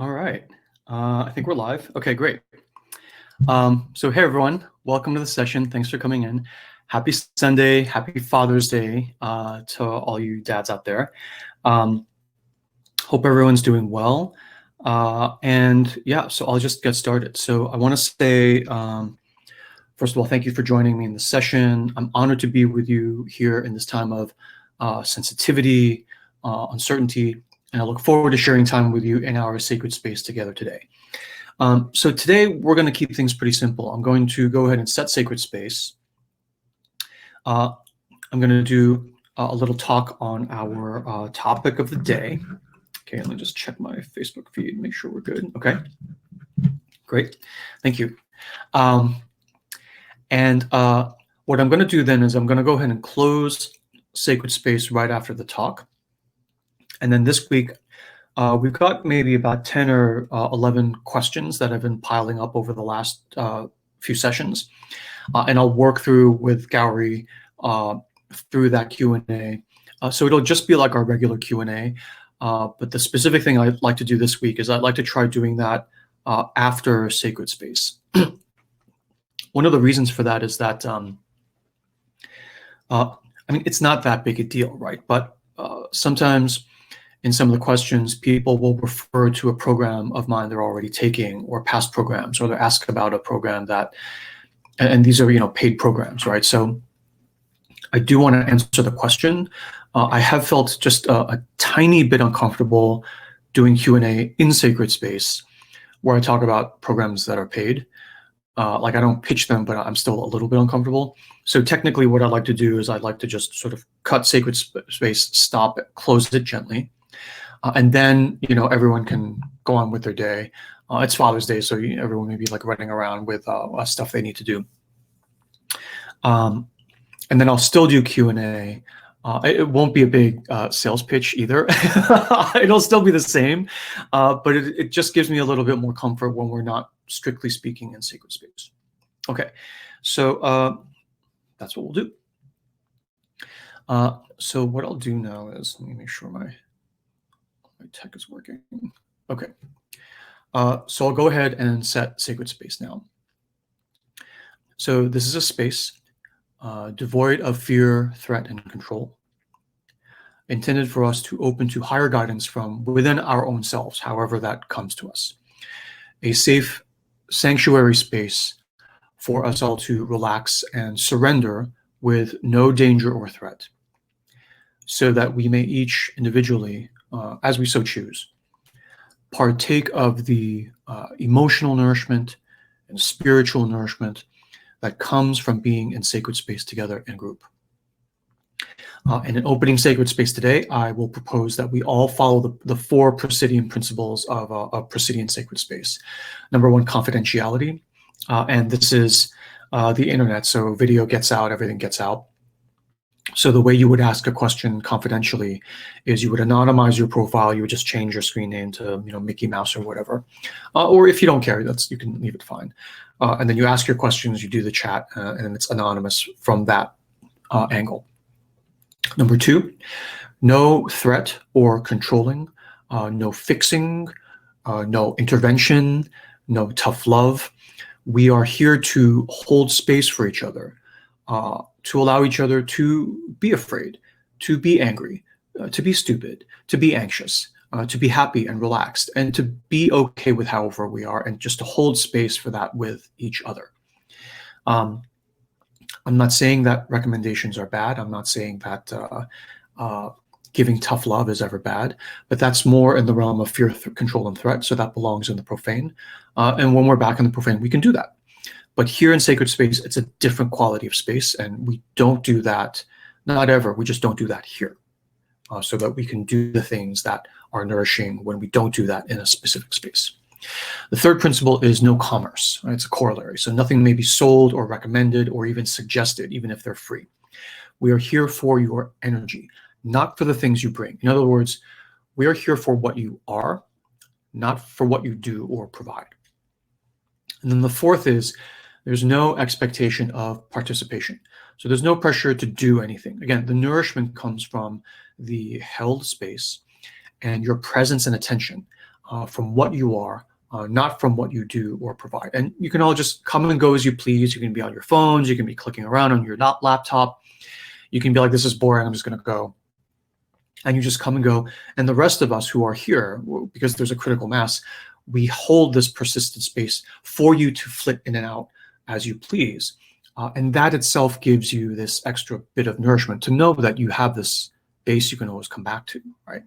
All right. I think we're live. Okay, great. So hey everyone, welcome to the session. Thanks for coming in. Happy Sunday, happy Father's Day to all you dads out there. Hope everyone's doing well. And yeah, so I'll just get started. So I want to say, first of all, thank you for joining me in the session. I'm honored to be with you here in this time of sensitivity, uncertainty, and I look forward to sharing time with you in our sacred space together today. So today we're going to keep things pretty simple. I'm going to go ahead and set sacred space. I'm going to do a little talk on our topic of the day. Okay, let me just check my Facebook feed, make sure we're good. Okay, great. Thank you. And what I'm going to do then is I'm going to go ahead and close sacred space right after the talk. And then this week, we've got maybe about 10 or 11 questions that have been piling up over the last few sessions. And I'll work through with Gowrie through that Q&A. So it'll just be like our regular Q&A. But the specific thing I'd like to do this week is I'd like to try doing that after sacred space. One of the reasons for that is that, I mean, it's not that big a deal, right? But sometimes in some of the questions, people will refer to a program of mine they're already taking or past programs, or they're asked about a program that, and these are, paid programs, right? So I do want to answer the question. I have felt just a tiny bit uncomfortable doing Q&A in sacred space where I talk about programs that are paid. Like I don't pitch them, but I'm still a little bit uncomfortable. So technically what I'd like to do is I'd like to just sort of cut sacred space, stop it, close it gently. And then, everyone can go on with their day. It's Father's Day, so everyone may be like running around with stuff they need to do. And then I'll still do Q&A. It won't be a big sales pitch either. It'll still be the same, but it just gives me a little bit more comfort when we're not strictly speaking in sacred space. Okay, so that's what we'll do. So what I'll do now is, let me make sure my tech is working. Okay, so I'll go ahead and set sacred space now. So this is a space devoid of fear, threat, and control, intended for us to open to higher guidance from within our own selves, however that comes to us. A safe sanctuary space for us all to relax and surrender with no danger or threat, so that we may each individually, as we so choose, partake of the emotional nourishment and spiritual nourishment that comes from being in sacred space together in group. And in opening sacred space today, I will propose that we all follow the four Presidian principles of a Presidian sacred space. Number one, confidentiality. And this is the internet, so video gets out, everything gets out. So the way you would ask a question confidentially is you would anonymize your profile. You would just change your screen name to Mickey Mouse or whatever. Or if you don't care, you can leave it fine. And then you ask your questions, you do the chat, and it's anonymous from that angle. Number two, no threat or controlling, no fixing, no intervention, no tough love. We are here to hold space for each other, to allow each other to be afraid, to be angry, to be stupid, to be anxious, to be happy and relaxed, and to be okay with however we are, and just to hold space for that with each other. I'm not saying that recommendations are bad. I'm not saying that giving tough love is ever bad, but that's more in the realm of fear, control, and threat, so that belongs in the profane. And when we're back in the profane, we can do that. But here in sacred space, it's a different quality of space, and we don't do that, not ever, we just don't do that here, so that we can do the things that are nourishing when we don't do that in a specific space. The third principle is no commerce. Right? It's a corollary, so nothing may be sold or recommended or even suggested, even if they're free. We are here for your energy, not for the things you bring. In other words, we are here for what you are, not for what you do or provide. And then the fourth is there's no expectation of participation. So there's no pressure to do anything. Again, the nourishment comes from the held space and your presence and attention. from what you are, not from what you do or provide. And you can all just come and go as you please. You can be on your phones. You can be clicking around on your laptop. You can be like, this is boring, I'm just going to go. And you just come and go. And the rest of us who are here, because there's a critical mass, we hold this persistent space for you to flit in and out as you please. And that itself gives you this extra bit of nourishment to know that you have this base you can always come back to, right?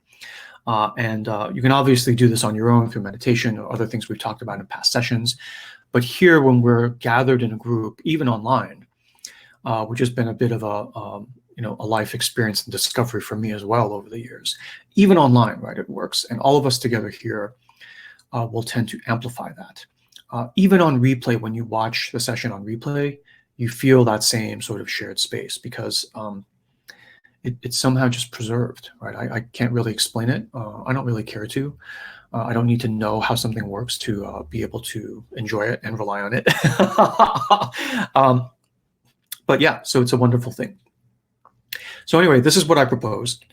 And you can obviously do this on your own through meditation or other things we've talked about in past sessions. But here, when we're gathered in a group, even online, which has been a bit of a life experience and discovery for me as well over the years, even online, right, it works. And all of us together here will tend to amplify that. Even on replay, when you watch the session on replay, you feel that same sort of shared space because it's somehow just preserved, right? I can't really explain it. I don't really care to. I don't need to know how something works to be able to enjoy it and rely on it. But yeah, so it's a wonderful thing. So anyway, this is what I proposed.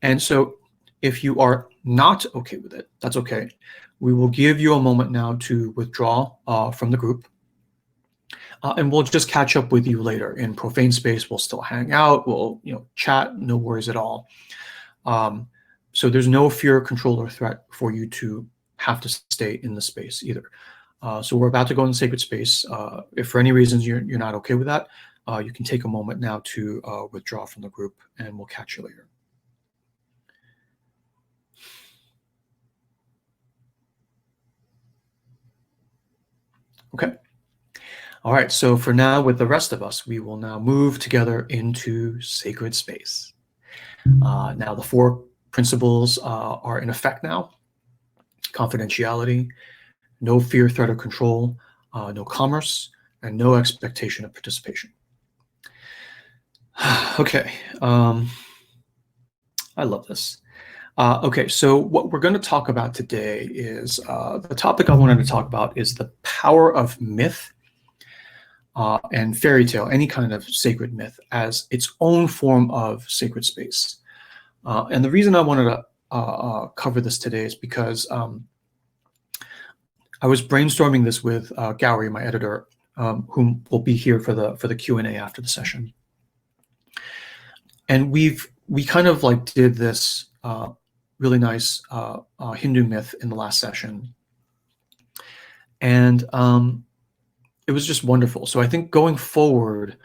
And so if you are not okay with it, that's okay. We will give you a moment now to withdraw from the group. And we'll just catch up with you later in Profane space. We'll still hang out. We'll chat. No worries at all. So there's no fear, control, or threat for you to have to stay in the space either. So we're about to go in sacred space. If for any reasons you're not okay with that, you can take a moment now to withdraw from the group, and we'll catch you later. Okay. All right, so for now, with the rest of us, we will now move together into sacred space. Now, the 4 principles are in effect now. Confidentiality, no fear, threat, or control, no commerce, and no expectation of participation. Okay, I love this. Okay, so what we're going to talk about today is the topic I wanted to talk about is the power of myth and fairy tale, any kind of sacred myth, as its own form of sacred space. And the reason I wanted to cover this today is because I was brainstorming this with Gowrie, my editor, whom will be here for the Q&A after the session. And we kind of like did this really nice Hindu myth in the last session. And it was just wonderful. So I think going forward,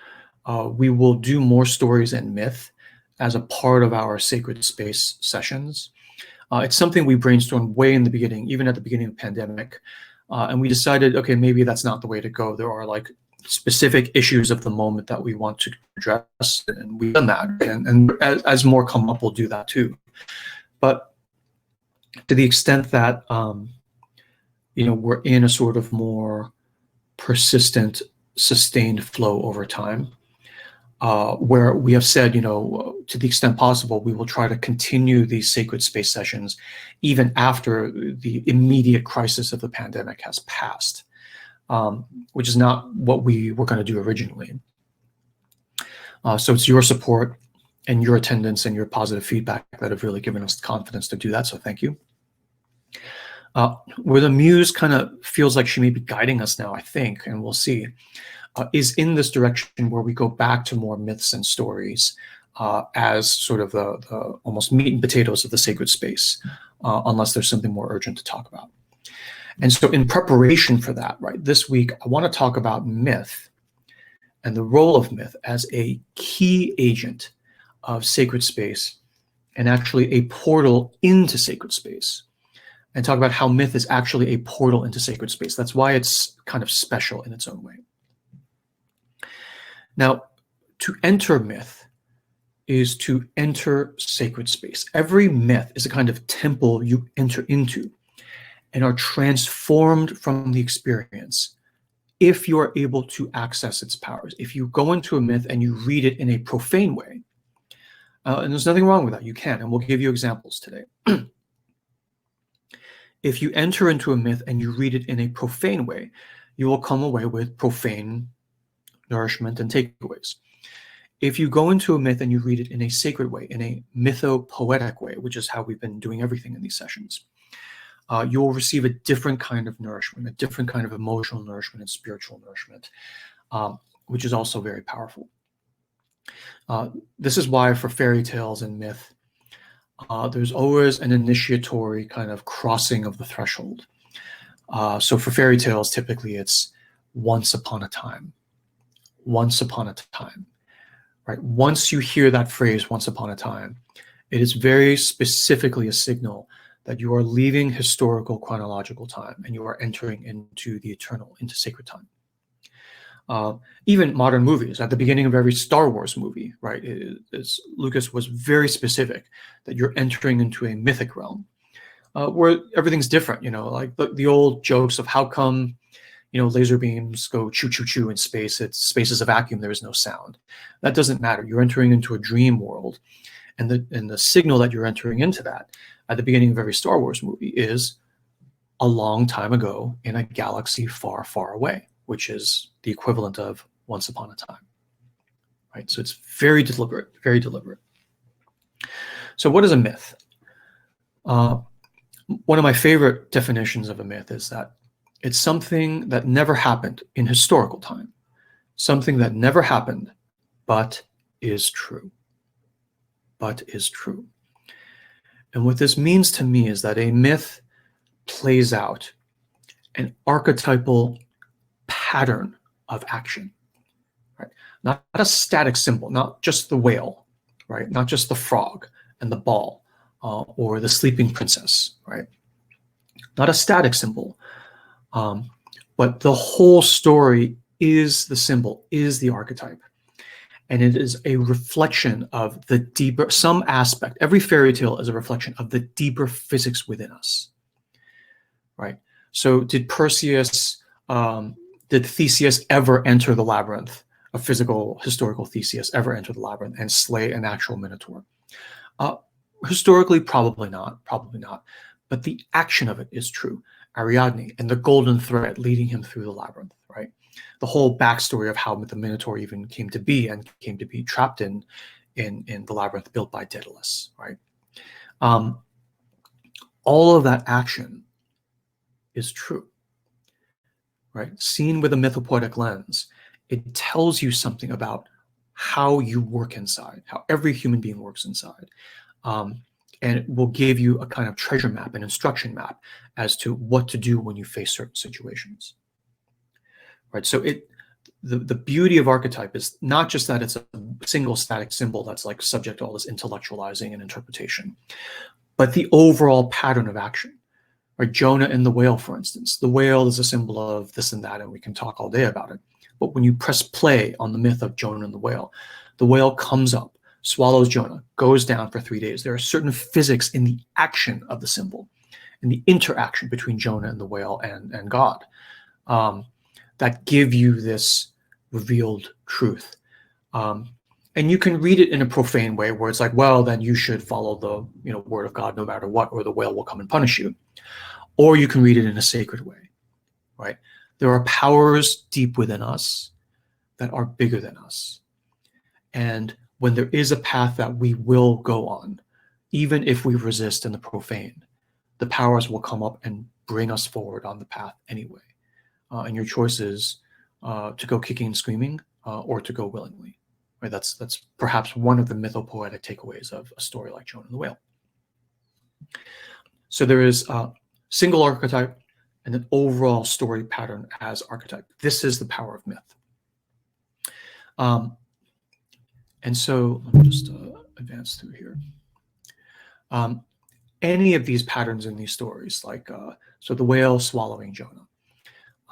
we will do more stories and myth as a part of our sacred space sessions. It's something we brainstormed way in the beginning, even at the beginning of the pandemic. And we decided, okay, maybe that's not the way to go. There are like specific issues of the moment that we want to address, and we've done that. And as more come up, we'll do that too. But to the extent that, we're in a sort of more persistent, sustained flow over time, where we have said, to the extent possible, we will try to continue these sacred space sessions even after the immediate crisis of the pandemic has passed, which is not what we were going to do originally. So it's your support and your attendance and your positive feedback that have really given us the confidence to do that, so thank you. Where the muse kind of feels like she may be guiding us now, I think, and we'll see, is in this direction where we go back to more myths and stories as sort of the almost meat and potatoes of the sacred space, unless there's something more urgent to talk about. And so in preparation for that, right, this week, I want to talk about myth and the role of myth as a key agent of sacred space and actually a portal into sacred space, and talk about how myth is actually a portal into sacred space. That's why it's kind of special in its own way. Now, to enter myth is to enter sacred space. Every myth is a kind of temple you enter into and are transformed from the experience if you are able to access its powers. If you go into a myth and you read it in a profane way, and there's nothing wrong with that, you can, and we'll give you examples today. If you enter into a myth and you read it in a profane way, you will come away with profane nourishment and takeaways. If you go into a myth and you read it in a sacred way, in a mythopoetic way, which is how we've been doing everything in these sessions, you'll receive a different kind of nourishment, a different kind of emotional nourishment and spiritual nourishment, which is also very powerful. This is why for fairy tales and myth, there's always an initiatory kind of crossing of the threshold. So for fairy tales, typically it's once upon a time, once upon a time, right? Once you hear that phrase, once upon a time, it is very specifically a signal that you are leaving historical chronological time and you are entering into the eternal, into sacred time. Even modern movies, at the beginning of every Star Wars movie, right, Lucas was very specific that you're entering into a mythic realm where everything's different, like the old jokes of how come, laser beams go choo choo choo in space. Space is a vacuum. There is no sound. That doesn't matter. You're entering into a dream world. And the signal that you're entering into that at the beginning of every Star Wars movie is a long time ago in a galaxy far, far away, which is the equivalent of once upon a time, right? So it's very deliberate, very deliberate. So what is a myth? One of my favorite definitions of a myth is that it's something that never happened in historical time, something that never happened, but is true. But is true. And what this means to me is that a myth plays out an archetypal pattern of action, right? Not a static symbol, not just the whale, right? Not just the frog and the ball or the sleeping princess, right? Not a static symbol, but the whole story is the symbol, is the archetype. And it is a reflection of the deeper, some aspect. Every fairy tale is a reflection of the deeper physics within us, right? So did Theseus ever enter the labyrinth, a physical, historical Theseus ever enter the labyrinth and slay an actual minotaur? Historically, probably not. But the action of it is true. Ariadne and the golden thread leading him through the labyrinth, right? The whole backstory of how the Minotaur even came to be and came to be trapped in the labyrinth built by Daedalus, right? All of that action is true, right? Seen with a mythopoetic lens, it tells you something about how you work inside, how every human being works inside. And it will give you a kind of treasure map, an instruction map as to what to do when you face certain situations. Right. So the beauty of archetype is not just that it's a single static symbol that's like subject to all this intellectualizing and interpretation, but the overall pattern of action. Right. Jonah and the whale, for instance. The whale is a symbol of this and that, and we can talk all day about it. But when you press play on the myth of Jonah and the whale comes up, swallows Jonah, goes down for 3 days. There are certain physics in the action of the symbol, in the interaction between Jonah and the whale and God, that give you this revealed truth. And you can read it in a profane way where it's like, well, then you should follow the word of God no matter what, or the whale will come and punish you. Or you can read it in a sacred way, right? There are powers deep within us that are bigger than us. And when there is a path that we will go on, even if we resist in the profane, the powers will come up and bring us forward on the path anyway. And your choice is to go kicking and screaming or to go willingly. Right? That's perhaps one of the mythopoetic takeaways of a story like Jonah and the Whale. So there is a single archetype and an overall story pattern as archetype. This is the power of myth. And so let me just advance through here. Any of these patterns in these stories, like so the whale swallowing Jonah,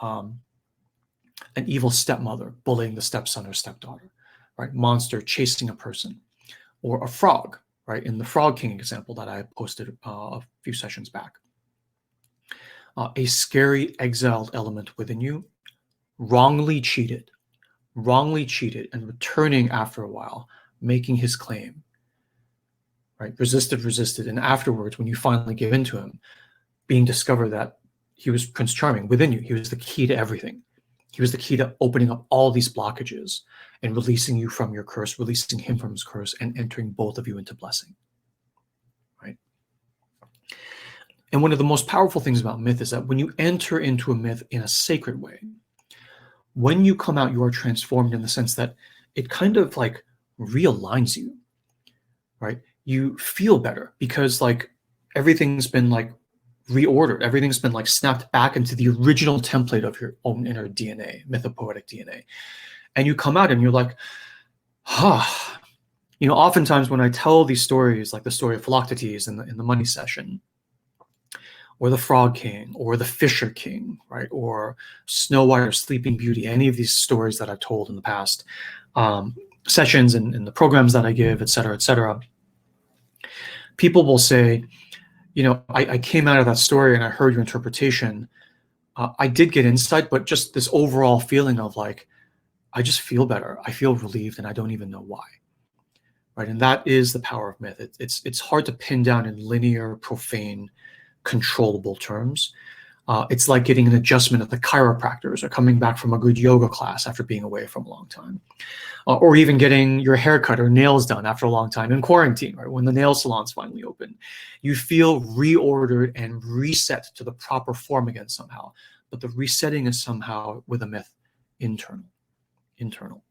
an evil stepmother bullying the stepson or stepdaughter, right? Monster chasing a person, or a frog, right? In the Frog King example that I posted a few sessions back. A scary exiled element within you, wrongly cheated, and returning after a while, making his claim, right? Resisted, and afterwards, when you finally give in to him, being discovered that he was Prince Charming within you. He was the key to everything. He was the key to opening up all these blockages and releasing you from your curse, releasing him from his curse, and entering both of you into blessing, right? And one of the most powerful things about myth is that when you enter into a myth in a sacred way, when you come out, you are transformed in the sense that it kind of like realigns you, right? You feel better because like everything's been like reordered. Everything's been like snapped back into the original template of your own inner DNA, mythopoetic DNA. And you come out and you're like, ah, oftentimes when I tell these stories, like the story of Philoctetes in the money session, or the Frog King, or the Fisher King, right, or Snow White or Sleeping Beauty, any of these stories that I've told in the past sessions and in the programs that I give, et cetera, people will say, I came out of that story and I heard your interpretation. I did get insight, but just this overall feeling of like, I just feel better. I feel relieved and I don't even know why. Right. And that is the power of myth. It's hard to pin down in linear, profane, controllable terms. It's like getting an adjustment at the chiropractors or coming back from a good yoga class after being away from a long time. Or even getting your haircut or nails done after a long time in quarantine, right? When the nail salons finally open, you feel reordered and reset to the proper form again somehow. But the resetting is somehow with a myth internal.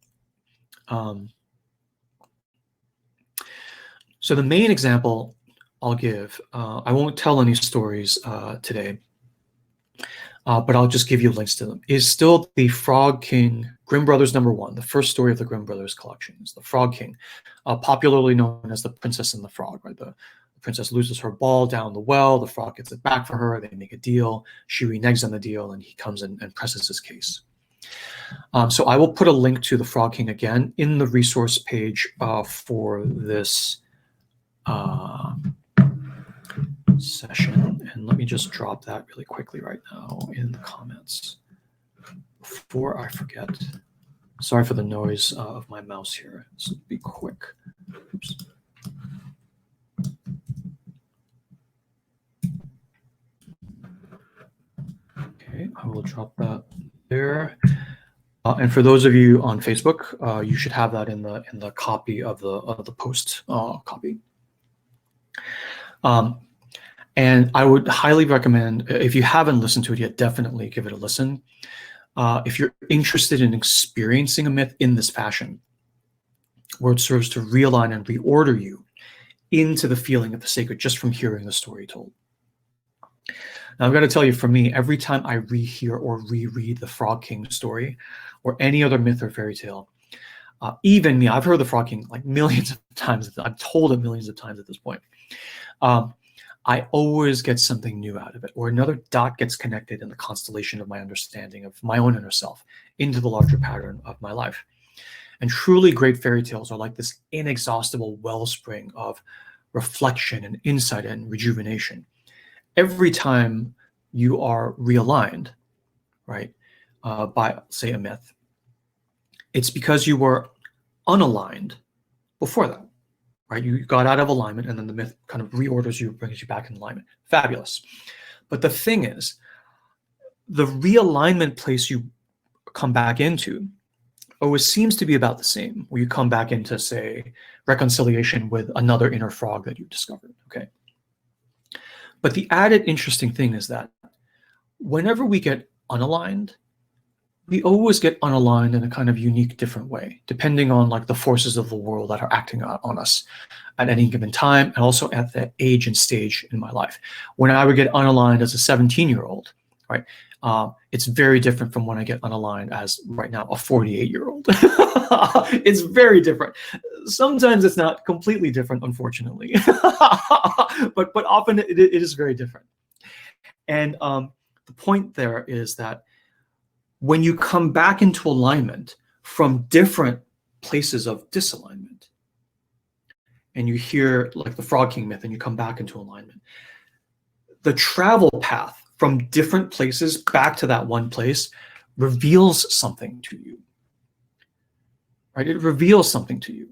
So the main example I'll give, I won't tell any stories today, but I'll just give you links to them, is still the Frog King, Grimm Brothers #1, the first story of the Grimm Brothers collection is the Frog King, popularly known as the Princess and the Frog, right? The princess loses her ball down the well, the frog gets it back for her, they make a deal, she reneges on the deal, and he comes in and presses his case. So I will put a link to the Frog King again in the resource page for this session, and let me just drop that really quickly right now in the comments before I forget. Sorry for the noise of my mouse here. This will be quick. Oops. Okay, I will drop that there. And for those of you on Facebook, you should have that in the copy of the post copy. And I would highly recommend, if you haven't listened to it yet, definitely give it a listen. If you're interested in experiencing a myth in this fashion, where it serves to realign and reorder you into the feeling of the sacred just from hearing the story told. Now, I've got to tell you, for me, every time I rehear or reread the Frog King story or any other myth or fairy tale, even me, I've heard the Frog King like millions of times. I've told it millions of times at this point. I always get something new out of it, or another dot gets connected in the constellation of my understanding of my own inner self into the larger pattern of my life. And truly great fairy tales are like this inexhaustible wellspring of reflection and insight and rejuvenation. Every time you are realigned, right, by, say, a myth, it's because you were unaligned before that. Right? You got out of alignment, and then the myth kind of reorders you, brings you back in alignment. Fabulous. But the thing is, the realignment place you come back into always seems to be about the same, where you come back into, say, reconciliation with another inner frog that you discovered, okay? But the added interesting thing is that whenever we get unaligned, we always get unaligned in a kind of unique, different way, depending on like the forces of the world that are acting on us at any given time, and also at that age and stage in my life. When I would get unaligned as a 17-year-old, right, it's very different from when I get unaligned as right now a 48-year-old. It's very different. Sometimes it's not completely different, unfortunately, but often it is very different. And the point there is that when you come back into alignment from different places of disalignment, and you hear like the Frog King myth and you come back into alignment, the travel path from different places back to that one place reveals something to you, right? It reveals something to you.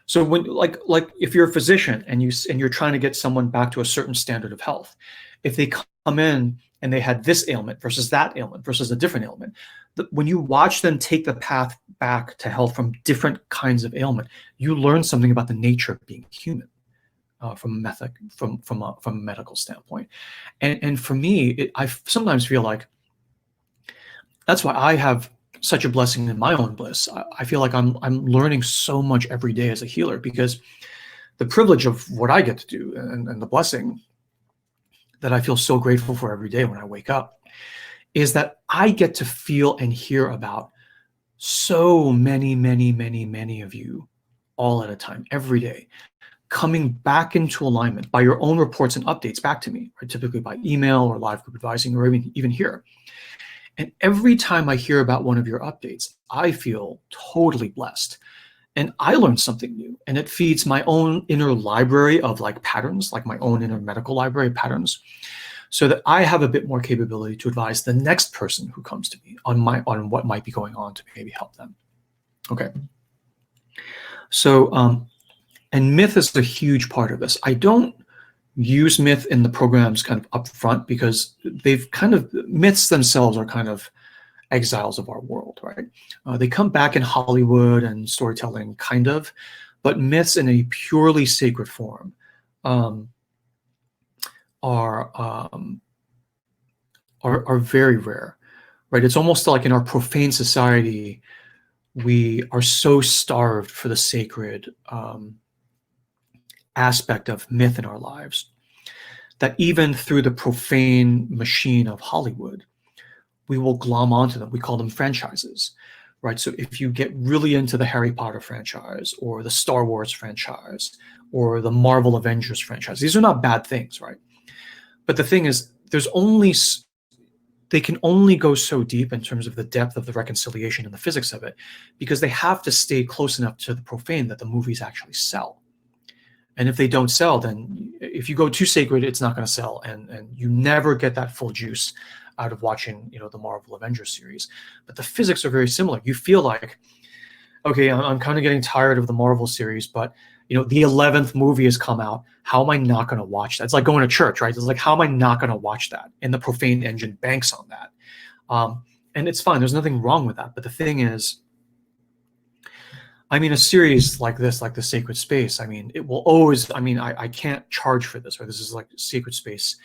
So when like if you're a physician and you're trying to get someone back to a certain standard of health, if they come in and they had this ailment versus that ailment versus a different ailment, when you watch them take the path back to health from different kinds of ailment, you learn something about the nature of being human. from a medical standpoint. And for me, I sometimes feel like that's why I have such a blessing in my own bliss. I feel like I'm learning so much every day as a healer, because the privilege of what I get to do, and the blessing that I feel so grateful for every day when I wake up, is that I get to feel and hear about so many, many, many, many of you all at a time, every day, coming back into alignment by your own reports and updates back to me, right? Typically by email or live group advising, or even here. And every time I hear about one of your updates, I feel totally blessed. And I learn something new, and it feeds my own inner library of like patterns, like my own inner medical library of patterns, so that I have a bit more capability to advise the next person who comes to me on what might be going on to maybe help them. Okay. So, and myth is a huge part of this. I don't use myth in the programs kind of up front, because myths themselves are kind of exiles of our world, right? They come back in Hollywood and storytelling, kind of, but myths in a purely sacred form are very rare, right? It's almost like in our profane society, we are so starved for the sacred aspect of myth in our lives that even through the profane machine of Hollywood, we will glom onto them. We call them franchises, right? So if you get really into the Harry Potter franchise, or the Star Wars franchise, or the Marvel Avengers franchise, these are not bad things, right? But the thing is, they can only go so deep in terms of the depth of the reconciliation and the physics of it, because they have to stay close enough to the profane that the movies actually sell. And if they don't sell, then if you go too sacred, it's not going to sell, and you never get that full juice out of watching, the Marvel Avengers series. But the physics are very similar. You feel like, okay, I'm kind of getting tired of the Marvel series, but the 11th movie has come out. How am I not going to watch that? It's like going to church, right? It's like, how am I not going to watch that? And the profane engine banks on that. And it's fine. There's nothing wrong with that. But the thing is, a series like this, like The Sacred Space, it will always, I can't charge for this, right? This is like Sacred Space.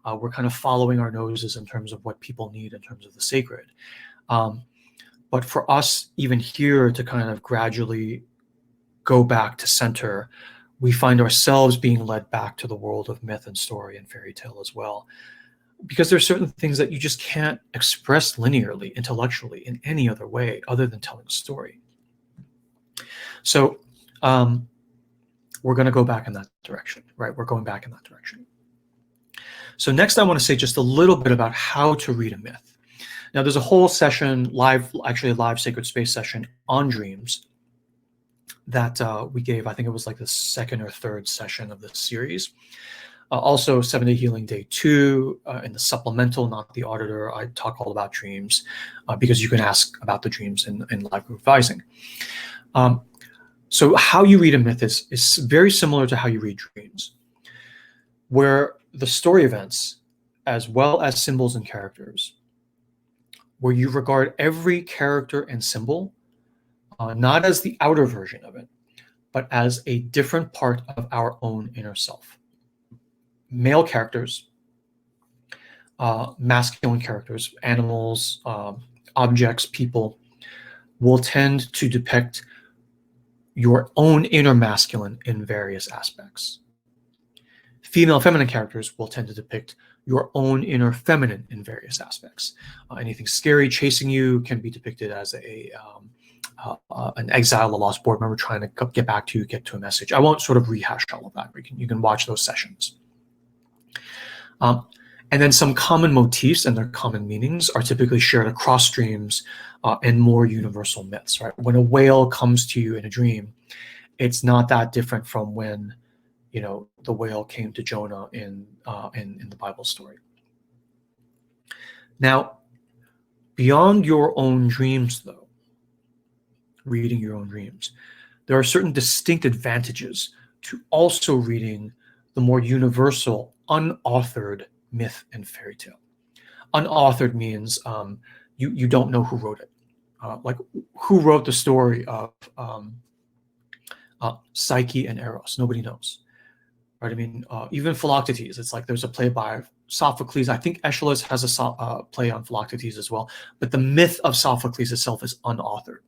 We're kind of following our noses in terms of what people need in terms of the sacred. But for us, even here, to kind of gradually go back to center, we find ourselves being led back to the world of myth and story and fairy tale as well. Because there's certain things that you just can't express linearly, intellectually, in any other way other than telling a story. So we're going to go back in that direction, right? We're going back in that direction. So next, I want to say just a little bit about how to read a myth. Now, there's a whole session, actually a live Sacred Space session on dreams that we gave. I think it was like the second or third session of this series. Also, 7-Day Healing Day 2, in the supplemental, not the auditor, I talk all about dreams, because you can ask about the dreams in live group advising. So how you read a myth is very similar to how you read dreams, where the story events, as well as symbols and characters, where you regard every character and symbol not as the outer version of it, but as a different part of our own inner self. Male characters, masculine characters, animals, objects, people, will tend to depict your own inner masculine in various aspects. Female feminine characters will tend to depict your own inner feminine in various aspects. Anything scary chasing you can be depicted as an exile, a lost board member trying to get back to you, get to a message. I won't sort of rehash all of that. You can watch those sessions. And then some common motifs and their common meanings are typically shared across dreams and more universal myths, right? When a whale comes to you in a dream, it's not that different from when the whale came to Jonah in the Bible story. Now, beyond your own dreams, though, reading your own dreams, there are certain distinct advantages to also reading the more universal, unauthored myth and fairy tale. Unauthored means you don't know who wrote it. Like, who wrote the story of Psyche and Eros? Nobody knows. right? I mean, even Philoctetes, it's like there's a play by Sophocles. I think Aeschylus has a play on Philoctetes as well, but the myth of Sophocles itself is unauthored,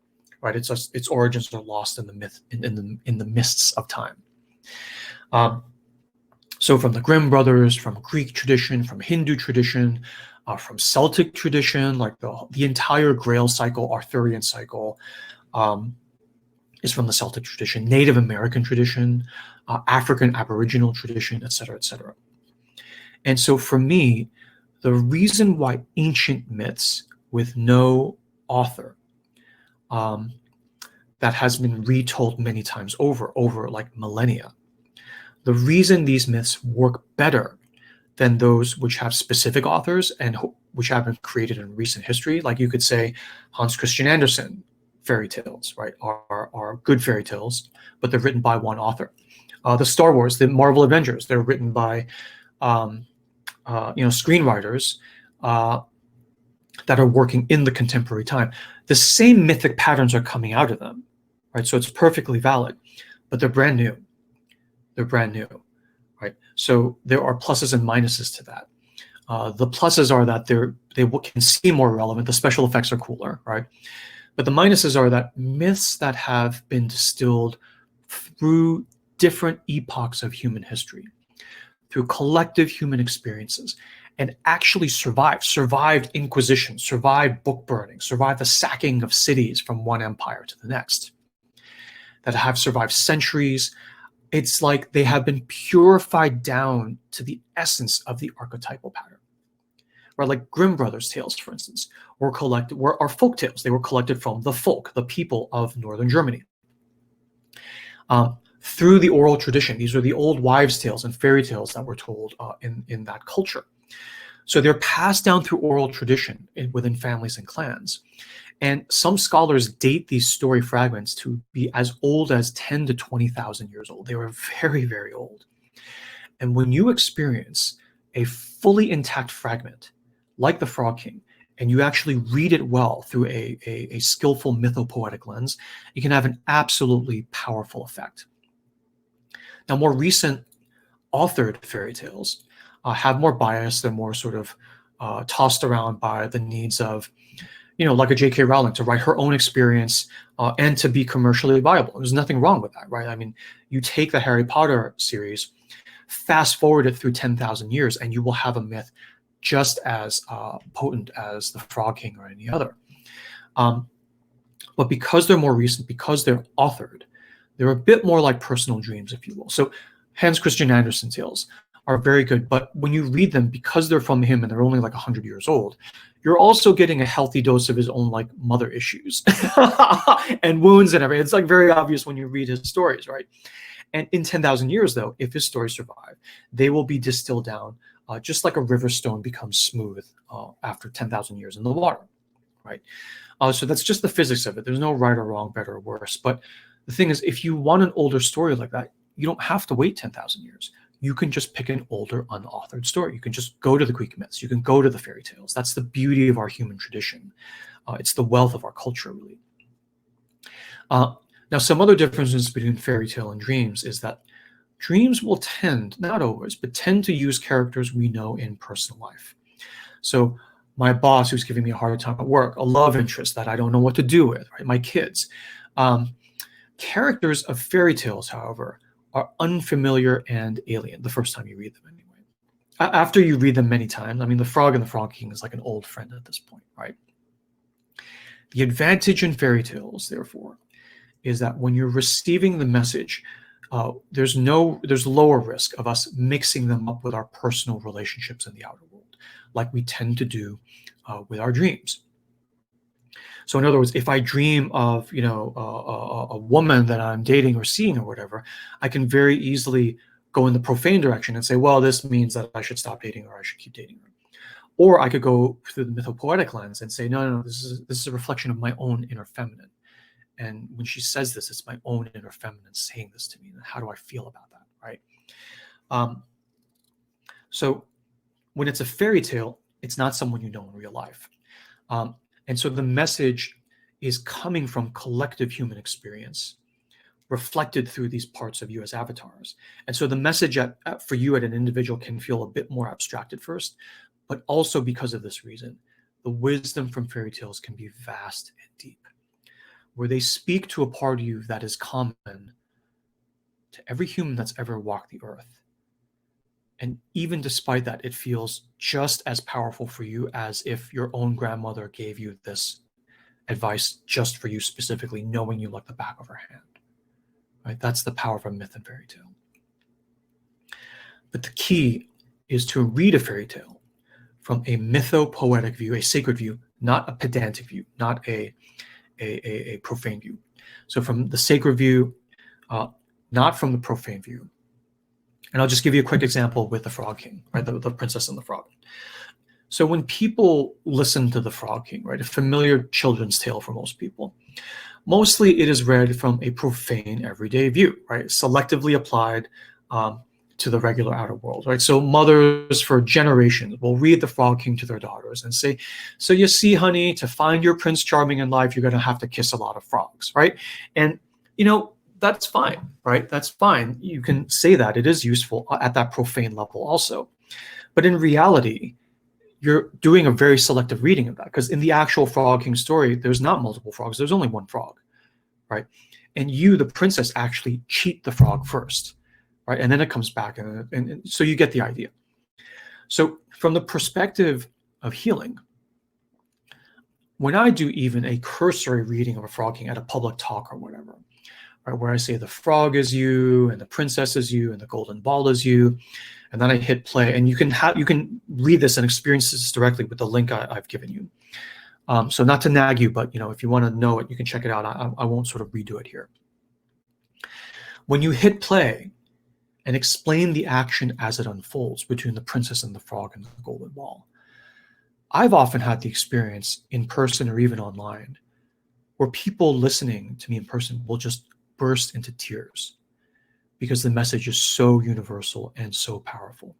right? Its origins are lost in the myth, in the mists of time. So from the Grimm brothers, from Greek tradition, from Hindu tradition, from Celtic tradition, like the entire Grail cycle, Arthurian cycle, is from the Celtic tradition, Native American tradition, African Aboriginal tradition, et cetera, et cetera. And so for me, the reason why ancient myths with no author, that has been retold many times over like millennia, the reason these myths work better than those which have specific authors and which have been created in recent history, like you could say Hans Christian Andersen fairy tales, right, are good fairy tales, but they're written by one author. The Star Wars, the Marvel Avengers, they're written by screenwriters that are working in the contemporary time. The same mythic patterns are coming out of them, right? So it's perfectly valid, but they're brand new. They're brand new, right? So there are pluses and minuses to that. The pluses are that they can seem more relevant. The special effects are cooler, right? But the minuses are that myths that have been distilled through different epochs of human history, through collective human experiences, and actually survived Inquisition, survived book burning, survived the sacking of cities from one empire to the next, that have survived centuries. It's like they have been purified down to the essence of the archetypal pattern. Right, like Grimm brothers' tales, for instance, were folk tales. They were collected from the folk, the people of northern Germany. Through the oral tradition, these are the old wives' tales and fairy tales that were told in that culture. So they're passed down through oral tradition within families and clans. And some scholars date these story fragments to be as old as 10 to 20,000 years old. They were very, very old. And when you experience a fully intact fragment, like the Frog King, and you actually read it well through a skillful mythopoetic lens, it can have an absolutely powerful effect. Now, more recent authored fairy tales have more bias. They're more sort of tossed around by the needs of, like a J.K. Rowling, to write her own experience and to be commercially viable. There's nothing wrong with that, right? I mean, you take the Harry Potter series, fast forward it through 10,000 years, and you will have a myth just as potent as the Frog King or any other. But because they're more recent, because they're authored, they're a bit more like personal dreams, if you will. So Hans Christian Andersen tales are very good, but when you read them, because they're from him and they're only like 100 years old, you're also getting a healthy dose of his own like mother issues and wounds and everything. It's like very obvious when you read his stories, right? And in 10,000 years, though, if his stories survive, they will be distilled down just like a river stone becomes smooth after 10,000 years in the water, right? So that's just the physics of it. There's no right or wrong, better or worse. But the thing is, if you want an older story like that, you don't have to wait 10,000 years. You can just pick an older, unauthored story. You can just go to the Greek myths. You can go to the fairy tales. That's the beauty of our human tradition. It's the wealth of our culture, really. Now, some other differences between fairy tale and dreams is that dreams will tend, not always, but tend to use characters we know in personal life. So my boss who's giving me a hard time at work, a love interest that I don't know what to do with, right? My kids. Characters of fairy tales, however, are unfamiliar and alien the first time you read them anyway. After you read them many times, I mean, the Frog and the Frog King is like an old friend at this point, right? The advantage in fairy tales, therefore, is that when you're receiving the message, there's lower risk of us mixing them up with our personal relationships in the outer world, like we tend to do with our dreams. So in other words, if I dream of a woman that I'm dating or seeing or whatever, I can very easily go in the profane direction and say, well, this means that I should stop dating or I should keep dating her. Or I could go through the mythopoetic lens and say, no, this is a reflection of my own inner feminine. And when she says this, it's my own inner feminine saying this to me. And how do I feel about that, right? So when it's a fairy tale, it's not someone you know in real life. And so the message is coming from collective human experience reflected through these parts of you as avatars. And so the message for you at an individual can feel a bit more abstract at first, but also because of this reason, the wisdom from fairy tales can be vast and deep, where they speak to a part of you that is common to every human that's ever walked the earth. And even despite that, it feels just as powerful for you as if your own grandmother gave you this advice just for you specifically, knowing you like the back of her hand. Right? That's the power of a myth and fairy tale. But the key is to read a fairy tale from a mythopoetic view, a sacred view, not a pedantic view, not a profane view. So from the sacred view, not from the profane view. And I'll just give you a quick example with the Frog King, right? The Princess and the Frog. So when people listen to the Frog King, right, a familiar children's tale for most people, mostly it is read from a profane everyday view, right? Selectively applied to the regular outer world, right? So mothers for generations will read the Frog King to their daughters and say, so you see, honey, to find your Prince Charming in life, you're going to have to kiss a lot of frogs, right? And, that's fine, right? That's fine. You can say that. It is useful at that profane level also. But in reality, you're doing a very selective reading of that, because in the actual Frog King story, there's not multiple frogs. There's only one frog, right? And you, the princess, actually cheat the frog first, right? And then it comes back. And so you get the idea. So from the perspective of healing, when I do even a cursory reading of a Frog King at a public talk or whatever, right, where I say the frog is you and the princess is you and the golden ball is you, and then I hit play, and you can read this and experience this directly with the link I've given you. So not to nag you, but if you want to know it, you can check it out. I won't sort of redo it here. When you hit play and explain the action as it unfolds between the princess and the frog and the golden ball, I've often had the experience in person or even online where people listening to me in person will just burst into tears because the message is so universal and so powerful.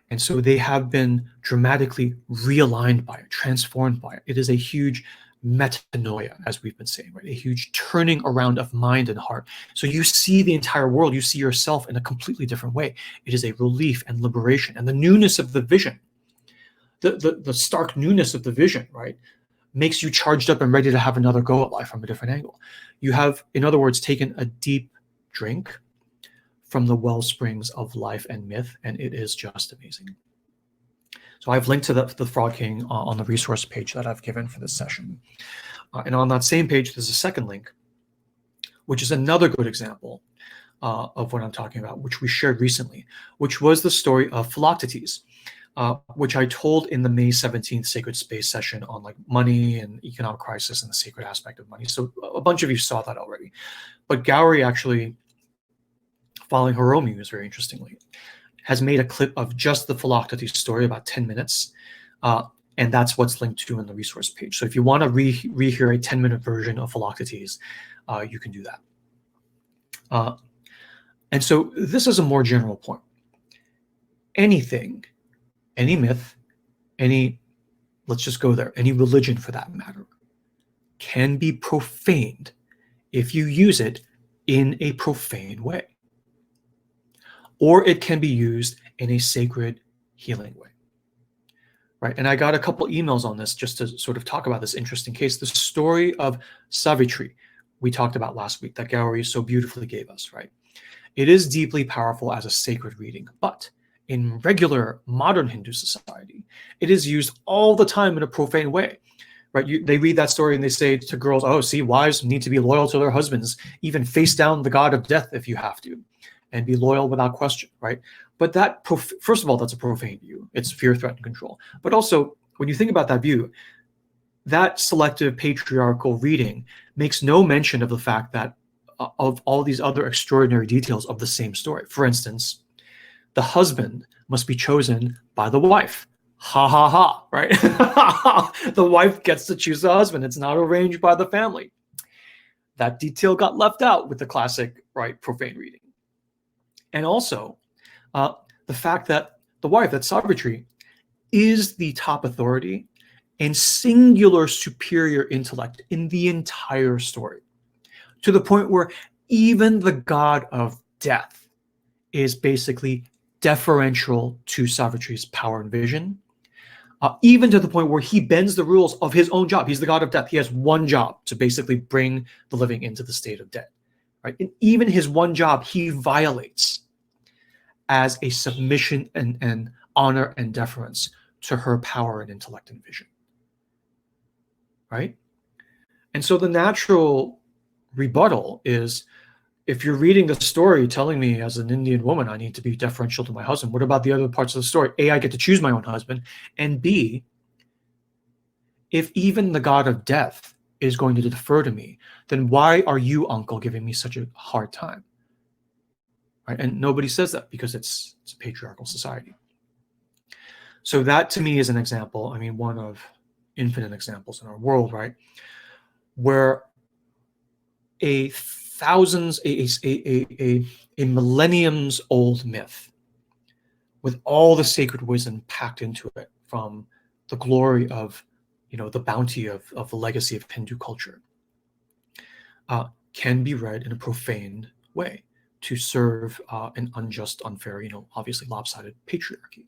And so they have been dramatically realigned by it, transformed by it. It is a huge metanoia, as we've been saying, right? A huge turning around of mind and heart. So you see the entire world, you see yourself in a completely different way. It is a relief and liberation, and the newness of the vision, the stark newness of the vision, right, makes you charged up and ready to have another go at life from a different angle. You have, in other words, taken a deep drink from the well springs of life and myth, and it is just amazing. So I've linked to the Frog King on the resource page that I've given for this session. And on that same page, there's a second link, which is another good example of what I'm talking about, which we shared recently, which was the story of Philoctetes, which I told in the May 17th Sacred Space session on like money and economic crisis and the sacred aspect of money. So a bunch of you saw that already. But Gowrie actually, following her own muse very interestingly, has made a clip of just the Philoctetes story, about 10 minutes. And that's what's linked to in the resource page. So if you want to rehear a 10-minute version of Philoctetes, you can do that. And so this is a more general point. Anything, any myth, let's just go there, any religion for that matter, can be profaned if you use it in a profane way. Or it can be used in a sacred, healing way. Right? And I got a couple emails on this just to sort of talk about this interesting case. The story of Savitri we talked about last week that Gowrie so beautifully gave us, right? It is deeply powerful as a sacred reading, but in regular modern Hindu society, it is used all the time in a profane way, right? They read that story and they say to girls, oh, see, wives need to be loyal to their husbands, even face down the god of death if you have to, and be loyal without question, right? But that, first of all, that's a profane view. It's fear, threat, and control. But also, when you think about that view, that selective patriarchal reading makes no mention of the fact that of all these other extraordinary details of the same story. For instance, the husband must be chosen by the wife. Ha ha ha, right? The wife gets to choose the husband. It's not arranged by the family. That detail got left out with the classic, right, profane reading. And also, the fact that the wife, that Savitri, is the top authority and singular superior intellect in the entire story, to the point where even the god of death is basically deferential to Savitri's power and vision, even to the point where he bends the rules of his own job. He's the god of death. He has one job, to basically bring the living into the state of death. Right? And even his one job, he violates as a submission and honor and deference to her power and intellect and vision. Right? And so the natural rebuttal is, if you're reading the story telling me as an Indian woman I need to be deferential to my husband, what about the other parts of the story? A, I get to choose my own husband. And B, if even the god of death is going to defer to me, then why are you, uncle, giving me such a hard time? Right? And nobody says that because it's a patriarchal society. So that to me is an example, I mean, one of infinite examples in our world, right? Where a millenniums old myth with all the sacred wisdom packed into it from the glory of, the bounty of the legacy of Hindu culture, can be read in a profane way to serve an unjust, unfair, obviously lopsided patriarchy,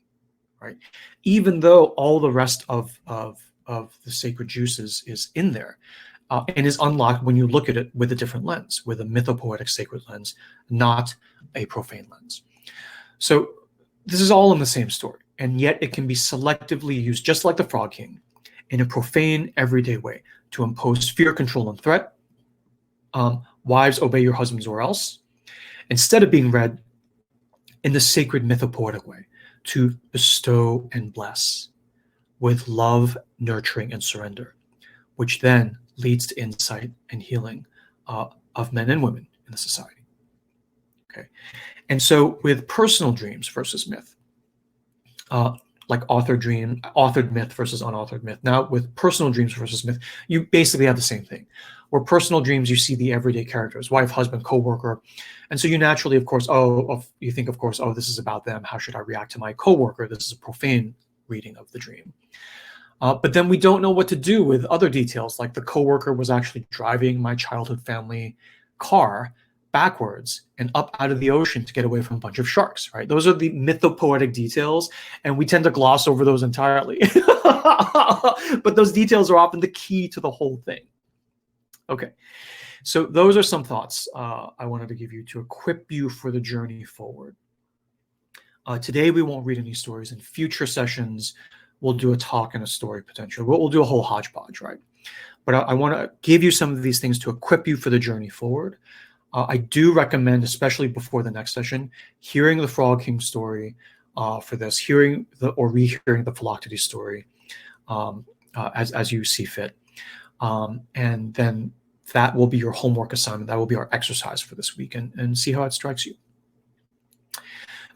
right? Even though all the rest of the sacred juices is in there, and is unlocked when you look at it with a different lens, with a mythopoetic sacred lens, not a profane lens. So this is all in the same story, and yet it can be selectively used, just like the Frog King, in a profane, everyday way to impose fear, control, and threat. Wives, obey your husbands or else, instead of being read in the sacred mythopoetic way to bestow and bless with love, nurturing, and surrender, which then leads to insight and healing of men and women in the society. Okay, and so with personal dreams versus myth, like authored myth versus unauthored myth. Now with personal dreams versus myth, you basically have the same thing. Where personal dreams, you see the everyday characters, wife, husband, coworker, and so you naturally, of course, you think, of course, this is about them. How should I react to my coworker? This is a profane reading of the dream. But then we don't know what to do with other details, like the coworker was actually driving my childhood family car backwards and up out of the ocean to get away from a bunch of sharks, right? Those are the mythopoetic details, and we tend to gloss over those entirely. But those details are often the key to the whole thing. Okay, so those are some thoughts I wanted to give you to equip you for the journey forward. Today we won't read any stories. In future sessions, we'll do a talk and a story potentially. We'll do a whole hodgepodge, right? But I want to give you some of these things to equip you for the journey forward. I do recommend, especially before the next session, hearing the Frog King story for this, hearing or rehearing the Philoctetes story as you see fit. And then that will be your homework assignment. That will be our exercise for this week, and see how it strikes you.